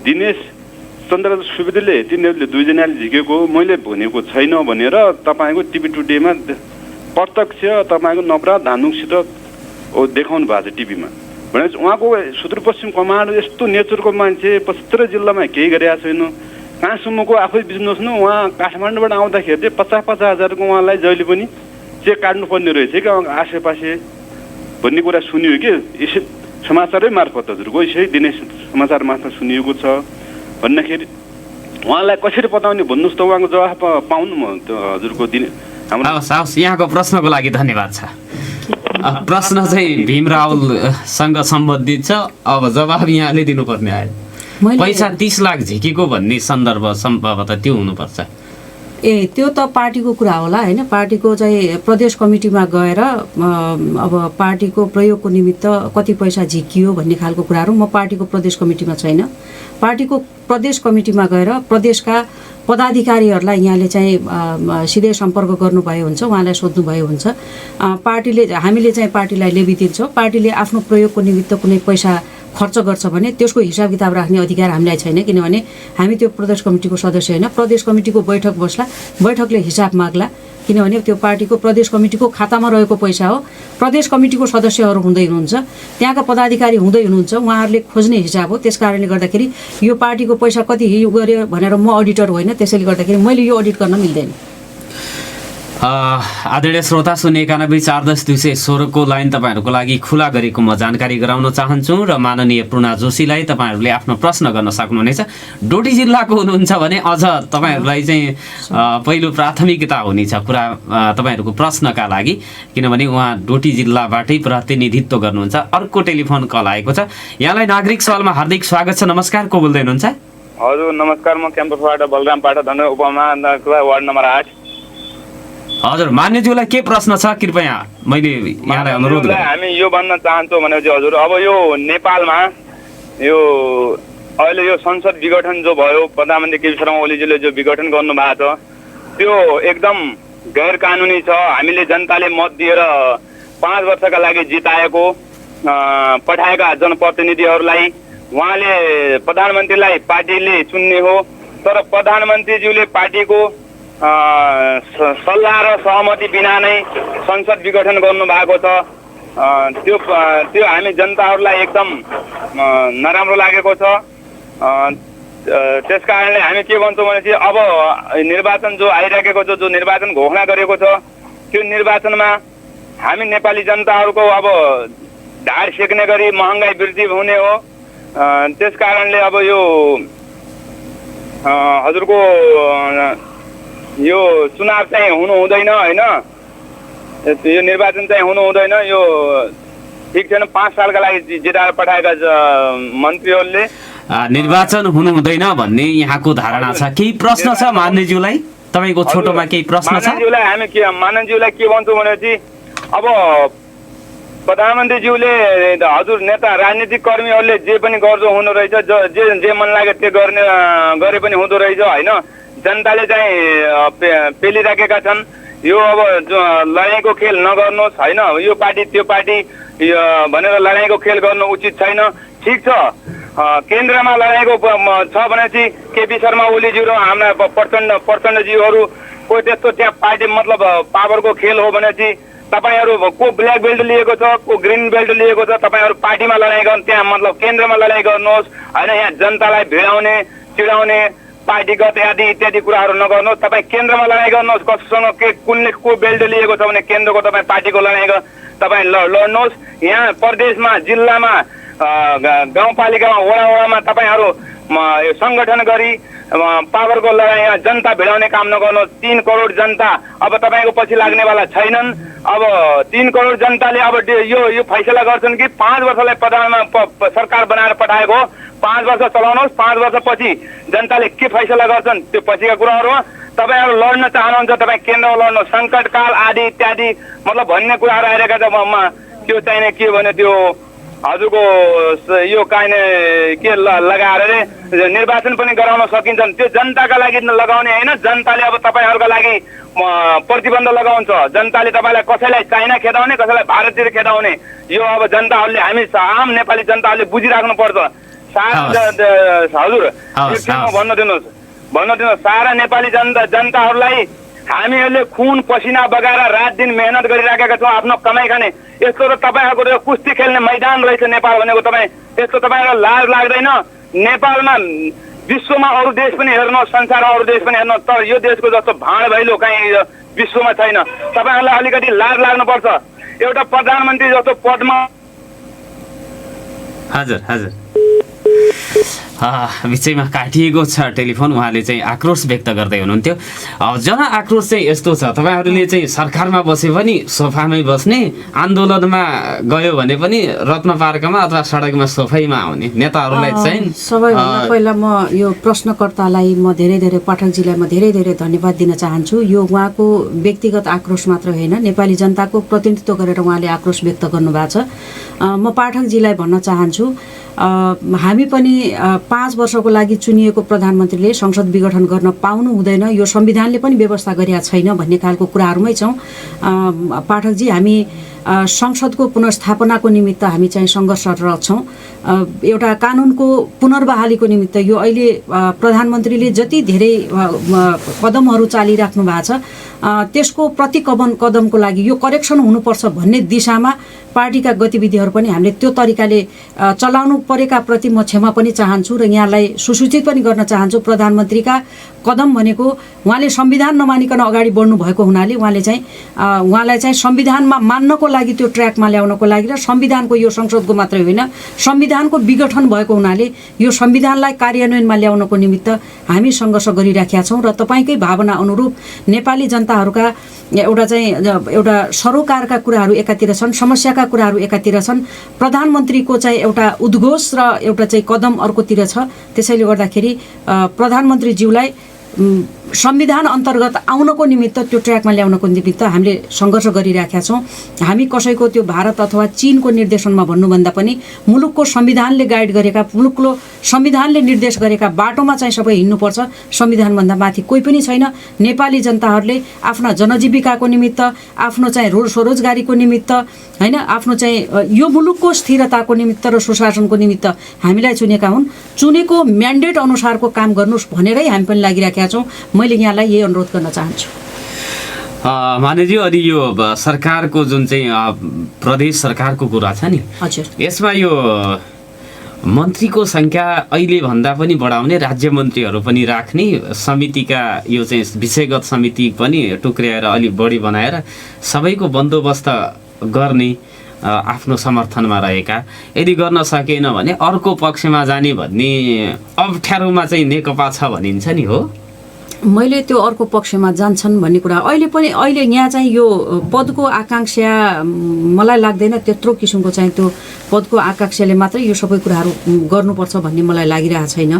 दिनेश चन्द्र सुवेदीले तिनीहरूले दुईजनाले झिकेको मैले भनेको छैन भनेर तपाईँको टिभी टुडेमा प्रत्यक्ष तपाईँको नवरा धानुकसित देखाउनु भएको छ टिभीमा। भनेपछि उहाँको सुदूरपश्चिम कमान्ड यस्तो नेचरको मान्छे 75 जिल्लामा केही गरेका छैन। कहाँसम्मको आफै बुझ्नुहोस् न, उहाँ काठमाडौँबाट आउँदाखेरि चाहिँ 50-50 हजारको उहाँलाई जहिले पनि चेक काट्नुपर्ने रहेछ कि आसेपासे भन्ने कुरा सुनियो कि यसै समाचारै मार्फत हजुरको यसै दिनेश समाचार मार्फत सुनिएको छ भन्दाखेरि उहाँलाई कसरी बताउने भन्नुहोस् त, उहाँको जवाफ पाउनु म हजुरको दिने हाम्रो।
हवस्, यहाँको प्रश्नको लागि धन्यवाद छ। प्रश्न चाहिँ भीम रावलसँग सम्बन्धित छ, अब जवाब यहाँले दिनुपर्ने आयो। पैसा 30 लाख झिकेको भन्ने सन्दर्भ सम्भवतः त्यो हुनुपर्छ।
त्यो त पार्टीको कुरा होला होइन। पार्टीको चाहिँ प्रदेश कमिटीमा गएर अब पार्टीको प्रयोगको निमित्त कति पैसा झिकियो भन्ने खालको कुराहरू, म पार्टीको प्रदेश कमिटीमा छैन। पार्टीको प्रदेश कमिटीमा गएर प्रदेशका पदाधिकारीहरूलाई यहाँले चाहिँ सिधै सम्पर्क गर्नुभयो हुन्छ, उहाँलाई सोध्नुभयो हुन्छ। हामीले चाहिँ पार्टीलाई लेबी दिन्छौँ। पार्टीले आफ्नो प्रयोगको निमित्त कुनै पैसा खर्च गर्छ भने त्यसको हिसाब किताब राख्ने अधिकार हामीलाई छैन, किनभने हामी त्यो प्रदेश कमिटीको सदस्य होइन। प्रदेश कमिटीको बैठक बस्ला, बैठकले हिसाब माग्ला, किनभने त्यो पार्टीको प्रदेश कमिटीको खातामा रहेको पैसा हो। प्रदेश कमिटीको सदस्यहरू हुँदै हुनुहुन्छ, त्यहाँका पदाधिकारी हुँदै हुनुहुन्छ, उहाँहरूले खोज्ने हिसाब हो। त्यस कारणले गर्दाखेरि यो पार्टीको पैसा कति गऱ्यो भनेर म अडिटर होइन, त्यसैले गर्दाखेरि मैले यो अडिट गर्न मिल्दैन।
आदरणीय श्रोता, 091-410-216 को लाइन तपाईँहरूको लागि खुला गरेको म जानकारी गराउन चाहन्छु र माननीय प्रणा जोशीलाई तपाईँहरूले आफ्नो प्रश्न गर्न सक्नुहुनेछ। डोटी जिल्लाको हुनुहुन्छ भने अझ तपाईँहरूलाई चाहिँ पहिलो प्राथमिकता हुनेछ कुरा तपाईँहरूको प्रश्नका लागि, किनभने उहाँ डोटी जिल्लाबाटै प्रतिनिधित्व गर्नुहुन्छ। अर्को टेलिफोन कल आएको छ, यहाँलाई नागरिक सवालमा हार्दिक स्वागत छ। नमस्कार, को बोल्दै हुनुहुन्छ?
हजुर नमस्कार, म क्याम्पसबाट बलराम पाठक, धन उपमहानगरपालिका वार्ड नम्बर 8।
हजुर, मान्यज्यूलाई के प्रश्न छ कृपया मैले यहाँलाई अनुरोध गरेँ।
हामी यो भन्न चाहन्छौँ भनेपछि हजुर, अब यो नेपालमा यो अहिले यो संसद विघटन जो भयो, प्रधानमन्त्री केपी शर्मा ओलीजीले जो विघटन गर्नुभएको छ त्यो एकदम गैर कानुनी छ। हामीले जनताले मत दिएर 5 वर्षका लागि जिताएको पठाएका जनप्रतिनिधिहरूलाई उहाँले प्रधानमन्त्रीलाई पार्टीले चुन्ने हो, तर प्रधानमन्त्रीज्यूले पार्टीको सल्लाह र सहमति बिना नै संसद विघटन गर्नुभएको छ। त्यो हामी जनताहरूलाई एकदम नराम्रो लागेको छ। त्यस कारणले हामी के भन्छौँ भने चाहिँ अब निर्वाचन जो आइराखेको छ, जो निर्वाचन घोषणा गरेको छ, त्यो निर्वाचनमा हामी नेपाली जनताहरूको अब ढाड सेक्ने गरी महँगाई वृद्धि हुने हो। त्यस कारणले अब यो हजुरको यो चुनाव चाहिँ हुनु हुँदैन होइन, यो निर्वाचन चाहिँ हुनु हुँदैन, यो ठिक छैन। 5 सालका लागि जिताएर पठाएका मन्त्रीहरूले
निर्वाचन हुनु हुँदैन भन्ने यहाँको धारणा छ। केही प्रश्न छ माननीयज्यूलाई? तपाईँको छोटोमा केही प्रश्न छ?
माननीयज्यूलाई के भन्छौँ भनेपछि अब प्रधानमन्त्रीज्यूले हजुर नेता राजनीतिक कर्मीहरूले जे पनि गर्दो हुँदो रहेछ, जे मन लाग्यो त्यो गरे पनि हुँदो रहेछ होइन। जनताले चाहिँ पेलिराखेका छन्। यो अब लडाइँको खेल नगर्नुहोस् होइन, यो पार्टी त्यो पार्टी भनेर लडाइँको खेल गर्नु उचित छैन। ठिक छ, केन्द्रमा लडाइँको छ भनेपछि केपी शर्मा ओलीज्यू र हाम्रा प्रचण्डज्यूहरू कोही त्यस्तो त्यहाँ पार्टी मतलब पावरको खेल हो भनेपछि तपाईँहरू को ब्ल्याक बेल्ट लिएको छ, को ग्रिन बेल्ट लिएको छ, तपाईँहरू पार्टीमा लडाइँ गर्नु, त्यहाँ मतलब केन्द्रमा लडाइँ गर्नुहोस् होइन। यहाँ जनतालाई भिडाउने चिडाउने पार्टीगत आदि इत्यादि कुराहरू नगर्नुहोस्। तपाईँ केन्द्रमा लडाइँ गर्नुहोस्, कसैसँग कुनले को बेल्ट लिएको छ भने केन्द्रको तपाईँ पार्टीको लडाइँ तपाईँ लड्नुहोस्। यहाँ प्रदेशमा जिल्लामा गाउँपालिकामा वडामा तपाईँहरू सङ्गठन गरी पावरको लडाइँ यहाँ जनता भिडाउने काम नगर्नुहोस्। 3 करोड जनता अब तपाईँको पछि लाग्नेवाला छैनन्। अब 3 करोड जनताले अब यो फैसला गर्छन् कि 5 वर्षलाई प्रधानमा सरकार बनाएर पठाएको 5 वर्ष चलाउनुहोस्, 5 वर्षपछि जनताले के फैसला गर्छन् त्यो पछिका कुराहरू हो। तपाईँहरू लड्न चाहनुहुन्छ, तपाईँ केन्द्रमा लड्नु, सङ्कटकाल आदि इत्यादि मतलब भन्ने कुराहरू आइरहेका छ। त्यो चाहिने के भने त्यो हजुरको यो काइने के लगाएर निर्वाचन पनि गराउन सकिन्छ। त्यो जनताका लागि लगाउने होइन, जनताले अब तपाईँहरूका लागि प्रतिबन्ध लगाउँछ। जनताले तपाईँलाई कसैलाई चाइना खेदाउने, कसैलाई भारततिर खेदाउने, यो अब जनताहरूले हामी आम नेपाली जनताहरूले बुझिराख्नुपर्छ। हजुर भन्न दिनुहोस् सारा नेपाली जनताहरूलाई हामीहरूले खुन पसिना बगाएर रात दिन मेहनत गरिराखेका छौँ आफ्नो कमाइ खाने। यस्तो त तपाईँहरूको कुस्ती खेल्ने मैदान रहेछ नेपाल भनेको। तपाईँ यस्तो तपाईँहरूलाई लाज लाग्दैन? नेपालमा विश्वमा अरू देश पनि हेर्नुहोस्, संसारमा अरू देश पनि हेर्नुहोस्, तर यो देशको जस्तो भाँड भैलो कहीँ विश्वमा छैन। तपाईँहरूलाई अलिकति लाज लाग्नुपर्छ। एउटा प्रधानमन्त्री जस्तो पदमा
हजुर हजुर विषयमा काटिएको छ टेलिफोन। उहाँले चाहिँ आक्रोश व्यक्त गर्दै हुनुहुन्थ्यो। जनआक्रोश चाहिँ यस्तो छ, तपाईँहरूले चाहिँ सरकारमा बसे पनि सोफामै बस्ने, आन्दोलनमा गयो भने पनि रत्न पार्कमा अथवा सडकमा सोफाइमा आउने नेताहरूलाई चाहिँ
सबैभन्दा पहिला म यो प्रश्नकर्तालाई म धेरै पाठकजीलाई म धेरै धन्यवाद दिन चाहन्छु। यो उहाँको व्यक्तिगत आक्रोश मात्र होइन, नेपाली जनताको प्रतिनिधित्व गरेर उहाँले आक्रोश व्यक्त गर्नुभएको छ। म पाठकजीलाई भन्न चाहन्छु, हामी पनि 5 वर्षको लागि चुनिएको प्रधानमन्त्रीले संसद विघटन गर्न पाउनु हुँदैन, यो संविधानले पनि व्यवस्था गरेका छैन भन्ने खालको कुराहरूमै छौँ। पाठकजी, हामी संसदको पुनर्स्थापनाको निमित्त हामी चाहिँ सङ्घर्षरत छौँ। एउटा कानुनको पुनर्बहालीको निमित्त यो अहिले प्रधानमन्त्रीले जति धेरै कदमहरू चालिराख्नु भएको छ त्यसको प्रति कदमको लागि यो करेक्सन हुनुपर्छ भन्ने दिशामा पार्टीका गतिविधिहरू पनि हामीले त्यो तरिकाले चलाउनु परेका प्रति म क्षमा पनि चाहन्छु र यहाँलाई सुसूचित पनि गर्न चाहन्छु। प्रधानमन्त्रीका कदम भनेको उहाँले संविधान नमानिकन अगाडि बढ्नु भएको हुनाले उहाँलाई चाहिँ संविधानमा मान्नको लागि त्यो ट्र्याकमा ल्याउनको लागि र संविधानको यो संसदको मात्रै होइन संविधानको विघटन भएको हुनाले यो संविधानलाई कार्यान्वयनमा ल्याउनको निमित्त हामी सङ्घर्ष गरिराखेका छौँ र तपाईँकै भावना अनुरूप नेपाली जनताहरूका एउटा सरोकारका कुराहरू एकातिर छन्, समस्याका कुराहरू एकातिर छन्, प्रधानमन्त्रीको चाहिँ एउटा उद्घोष र एउटा चाहिँ कदम अर्कोतिर छ। त्यसैले गर्दाखेरि प्रधानमन्त्रीज्यूलाई संविधान अन्तर्गत आउनको निमित्त त्यो ट्र्याकमा ल्याउनको निमित्त हामीले सङ्घर्ष गरिराखेका छौँ। हामी कसैको त्यो भारत अथवा चीनको निर्देशनमा भन्नुभन्दा पनि मुलुकको संविधानले गाइड गरेका, मुलुकको संविधानले निर्देश गरेका बाटोमा चाहिँ सबै हिँड्नुपर्छ। संविधानभन्दा माथि कोही पनि छैन। नेपाली जनताहरूले आफ्ना जनजीविकाको निमित्त, आफ्नो चाहिँ स्वरोजगारीको निमित्त होइन, आफ्नो चाहिँ यो मुलुकको स्थिरताको निमित्त र सुशासनको निमित्त हामीलाई चुनेका हुन्। चुनेको म्यान्डेट अनुसारको काम गर्नुहोस् भनेरै हामी पनि लागिराखेका छौँ। मैले यहाँलाई यही अनुरोध गर्न चाहन्छु।
मानेज्यू, अनि यो सरकारको जुन चाहिँ प्रदेश सरकारको कुरा छ नि,
हजुर,
यसमा यो मन्त्रीको सङ्ख्या अहिले भन्दा पनि बढाउने, राज्य मन्त्रीहरू पनि राख्ने, समितिका यो चाहिँ विषयगत समिति पनि टुक्र्याएर अलिक बढी बनाएर सबैको बन्दोबस्त गर्ने आफ्नो समर्थनमा रहेका, यदि गर्न सकेन भने अर्को पक्षमा जाने भन्ने अप्ठ्यारोमा चाहिँ नेकपा छ भनिन्छ नि हो।
मैले त्यो अर्को पक्षमा जान्छन् भन्ने कुरा अहिले यहाँ चाहिँ यो पदको आकाङ्क्षा मलाई लाग्दैन त्यत्रो किसिमको चाहिँ त्यो पदको आकाङ्क्षाले मात्रै यो सबै कुराहरू गर्नुपर्छ भन्ने मलाई लागिरहेको छैन।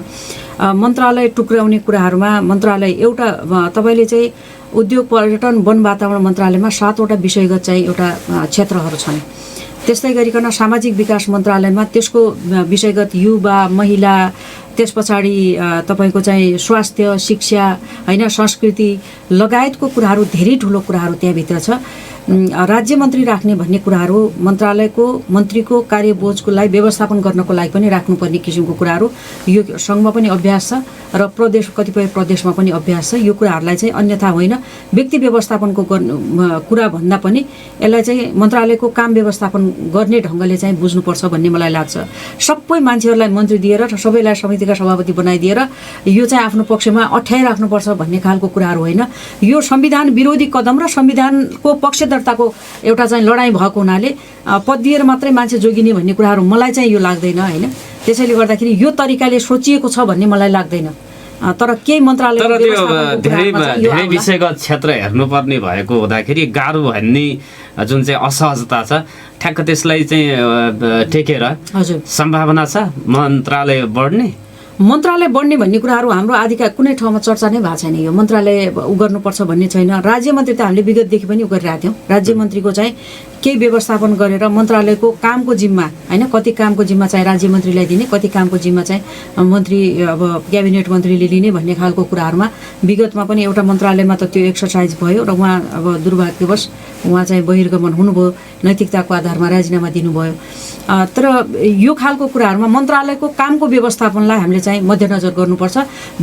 मन्त्रालय टुक्र्याउने कुराहरूमा मन्त्रालय एउटा तपाईँले चाहिँ उद्योग पर्यटन वन वातावरण मन्त्रालयमा 7 वटा विषयगत चाहिँ एउटा क्षेत्रहरू छन्। त्यस्तै गरिकन सामाजिक विकास मन्त्रालयमा त्यसको विषयगत युवा महिला, त्यस पछाडि तपाईँको चाहिँ स्वास्थ्य शिक्षा होइन संस्कृति लगायतको कुराहरू धेरै ठुलो कुराहरू त्यहाँभित्र छ। राज्य मन्त्री राख्ने भन्ने कुराहरू मन्त्रालयको मन्त्रीको कार्यबोझको लागि व्यवस्थापन गर्नको लागि पनि राख्नुपर्ने किसिमको कुराहरू यो सङ्घमा पनि अभ्यास छ र कतिपय प्रदेशमा पनि अभ्यास छ। यो कुराहरूलाई चाहिँ अन्यथा होइन व्यक्ति व्यवस्थापनको कुरा भन्दा पनि यसलाई चाहिँ मन्त्रालयको काम व्यवस्थापन गर्ने ढङ्गले चाहिँ बुझ्नुपर्छ भन्ने मलाई लाग्छ। सबै मान्छेहरूलाई मन्त्री दिएर र सबैलाई समितिका सभापति बनाइदिएर यो चाहिँ आफ्नो पक्षमा अठ्याइराख्नुपर्छ भन्ने खालको कुराहरू होइन। यो संविधान विरोधी कदम र संविधानको पक्षधरताको एउटा चाहिँ लडाइँ भएको हुनाले पद दिएर मात्रै मान्छे जोगिने भन्ने कुराहरू मलाई चाहिँ यो लाग्दैन होइन। त्यसैले गर्दाखेरि यो तरिकाले सोचिएको छ भन्ने मलाई लाग्दैन। तर केही मन्त्रालय
तर त्यो धेरै विषयगत क्षेत्र हेर्नुपर्ने भएको हुँदाखेरि गाह्रो भन्ने जुन चाहिँ असहजता छ ठ्याक्क त्यसलाई चाहिँ टेकेर सम्भावना छ मन्त्रालय बढ्ने भन्ने कुराहरू हाम्रो आदिका कुनै ठाउँमा चर्चा नै भएको छैन। यो मन्त्रालय गर्नुपर्छ भन्ने छैन। राज्य मन्त्री त हामीले विगतदेखि पनि गरिरहेको थियौँ। राज्य मन्त्रीको चाहिँ केही व्यवस्थापन गरेर मन्त्रालयको कामको जिम्मा होइन कति कामको जिम्मा चाहिँ राज्य मन्त्रीलाई दिने, कति कामको जिम्मा चाहिँ मन्त्री अब क्याबिनेट मन्त्रीले लिने भन्ने खालको कुराहरूमा विगतमा पनि एउटा मन्त्रालयमा त त्यो एक्सर्साइज भयो र उहाँ अब दुर्भाग्यवश उहाँ चाहिँ बहिर्गमन हुनुभयो, नैतिकताको आधारमा राजीनामा दिनुभयो। तर यो खालको कुराहरूमा मन्त्रालयको कामको व्यवस्थापनलाई हामीले चाहिँ मध्यनजर गर्नुपर्छ।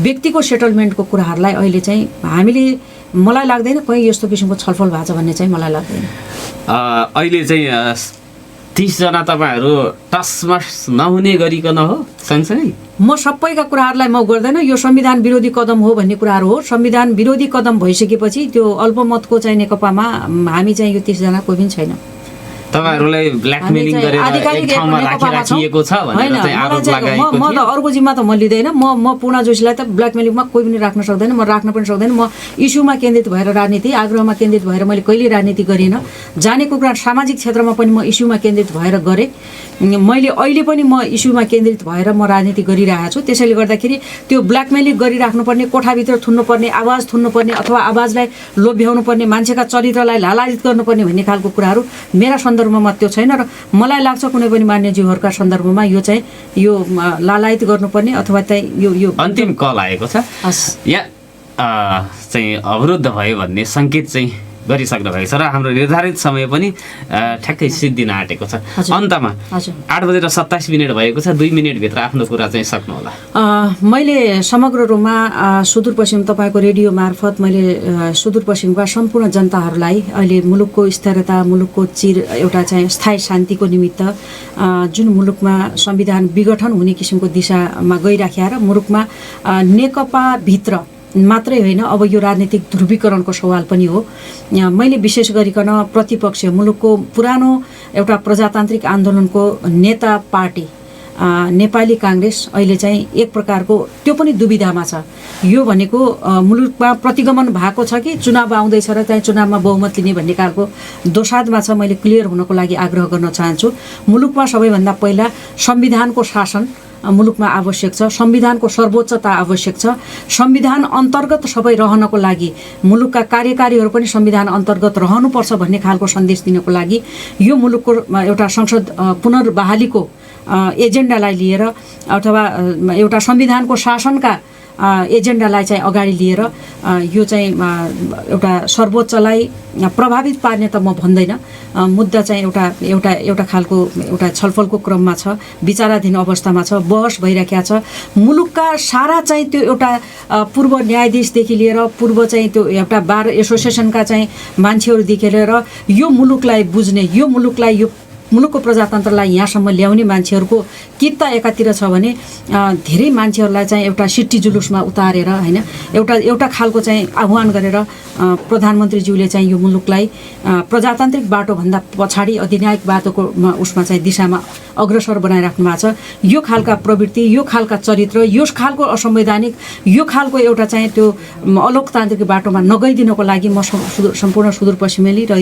व्यक्तिको सेटलमेन्टको कुराहरूलाई अहिले चाहिँ हामीले मलाई लाग्दैन कहीँ यस्तो किसिमको छलफल भएको छ भन्ने चाहिँ मलाई लाग्दैन। अहिले चाहिँ 30 जना तपाईँहरू टसमस नहुने गरिकन हो सँगसँगै
म सबैका कुराहरूलाई म गर्दैन। यो संविधान विरोधी कदम हो भन्ने कुराहरू हो। संविधान विरोधी कदम भइसकेपछि त्यो अल्पमतको चाहिँ नेकपामा हामी चाहिँ यो 30 जना कोही पनि छैन।
तपाईहरुलाई ब्ल्याकमेलिङ गरेर एक ठाउँमा राखिएको छ भनेर चाहिँ आरोप लगाएको थियो।
म त अर्को जिम्मा त म लिँदैन। म पूर्ण जोशीलाई त ब्ल्याकमेलिङमा कोही पनि राख्न सक्दैन, म राख्न पनि सक्दैन। म इस्युमा केन्द्रित भएर राजनीति, आग्रहमा केन्द्रित भएर मैले कहिले राजनीति गरिनँ। जानेको कुरा सामाजिक क्षेत्रमा पनि म इस्युमा केन्द्रित भएर गरेँ। मैले अहिले पनि म इस्युमा केन्द्रित भएर म राजनीति गरिरहेको छु। त्यसैले गर्दाखेरि त्यो ब्ल्याकमेलिङ गरिराख्नुपर्ने, कोठाभित्र थुन्नुपर्ने, आवाज थुन्नुपर्ने अथवा आवाजलाई लोभ्याउनु पर्ने, मान्छेका चरित्रलाई लालायित गर्नुपर्ने भन्ने खालको कुराहरू मेरा सन्दर्भमा त्यो छैन। र मलाई लाग्छ कुनै पनि मान्यज्यूहरूका सन्दर्भमा यो चाहिँ यो लालायित गर्नुपर्ने अथवा चाहिँ यो
अन्तिम कल आएको छ या चाहिँ अवरुद्ध भयो भन्ने सङ्केत चाहिँ गरिसक्नु भएको छ र हाम्रो निर्धारित समय पनि ठ्याक्कै सिद्धिन आँटेको छ। अन्तमा 8:27 भएको छ। 2 मिनेटभित्र आफ्नो कुरा चाहिँ सक्नुहोला।
मैले समग्र रूपमा सुदूरपश्चिम तपाईँको रेडियो मार्फत मैले सुदूरपश्चिमका सम्पूर्ण जनताहरूलाई अहिले मुलुकको स्थिरता, मुलुकको एउटा चाहिँ स्थायी शान्तिको निमित्त जुन मुलुकमा संविधान विघटन हुने किसिमको दिशामा गइराखेर मुलुकमा नेकपाभित्र मात्रै होइन अब यो राजनीतिक ध्रुवीकरणको सवाल पनि हो। मैले विशेष गरिकन प्रतिपक्ष मुलुकको पुरानो एउटा प्रजातान्त्रिक आन्दोलनको नेता पार्टी नेपाली काङ्ग्रेस अहिले चाहिँ एक प्रकारको त्यो पनि दुविधामा छ। यो भनेको मुलुकमा प्रतिगमन भएको छ कि चुनाव आउँदैछ र चाहिँ चुनावमा बहुमत लिने भन्ने खालको दोसादमा छ। मैले क्लियर हुनको लागि आग्रह गर्न चाहन्छु। मुलुकमा सबैभन्दा पहिला संविधानको शासन मुलुकमा आवश्यक छ, संविधानको सर्वोच्चता आवश्यक छ। संविधान अन्तर्गत सबै रहनको लागि मुलुकका कार्यकारीहरू पनि संविधान अन्तर्गत रहनुपर्छ भन्ने खालको सन्देश दिनको लागि यो मुलुकको एउटा संसद पुनर्बहालीको एजेन्डालाई लिएर अथवा एउटा संविधानको शासनका एजेन्डालाई चाहिँ अगाडि लिएर यो चाहिँ एउटा सर्वोच्चलाई प्रभावित पार्ने त म भन्दैन। मुद्दा चाहिँ एउटा खालको एउटा छलफलको क्रममा छ, विचाराधीन अवस्थामा छ, बहस भइराखेको छ। मुलुकका सारा चाहिँ त्यो एउटा पूर्व न्यायाधीशदेखि लिएर पूर्व चाहिँ त्यो एउटा बार एसोसिएसनका चाहिँ मान्छेहरूदेखि लिएर यो मुलुकलाई बुझ्ने, यो मुलुकलाई यो मुलुकको प्रजातन्त्रलाई यहाँसम्म ल्याउने मान्छेहरूको किता एकातिर छ भने धेरै मान्छेहरूलाई चाहिँ एउटा सिट्टी जुलुसमा उतारेर होइन एउटा खालको चाहिँ आह्वान गरेर प्रधानमन्त्रीज्यूले चाहिँ यो मुलुकलाई प्रजातान्त्रिक बाटोभन्दा पछाडि अधिनायक बाटोको उसमा चाहिँ दिशामा अग्रसर बनाइराख्नु भएको छ। यो खालका प्रवृत्ति, यो खालका चरित्र, यो खालको असंवैधानिक, यो खालको एउटा चाहिँ त्यो अलोकतान्त्रिक बाटोमा नगइदिनको लागि म सम्पूर्ण सुदूरपश्चिमेली र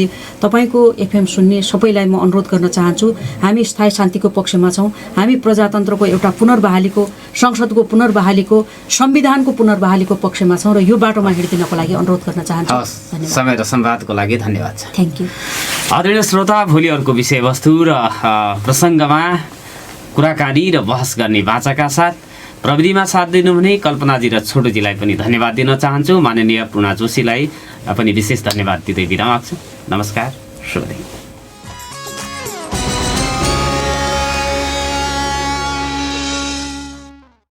तपाईँको एफएम सुन्ने सबैलाई म अनुरोध गर्न चाहन्छु। हामी स्थायी शान्तिको पक्षमा छौँ। हामी प्रजातन्त्रको एउटा पुनर्बहालीको, संसदको पुनर्बहालीको, संविधानको पुनर्बहालीको पक्षमा छौँ र यो बाटोमा हिँडिदिनको लागि अनुरोध गर्न चाहन्छु।
समय र संवादको लागि धन्यवाद छ।
Thank you.
आदरणीय श्रोता, भोलि अर्को विषयवस्तु र प्रसङ्गमा कुराकानी र बहस गर्ने बाचाका साथ प्रविधिमा साथ दिनुहुने कल्पनाजी र छोटोजीलाई पनि धन्यवाद दिन चाहन्छु। माननीय पूर्णा जोशीलाई पनि विशेष धन्यवाद दिँदै बिदा माग्छु। नमस्कार, शुभ दिन।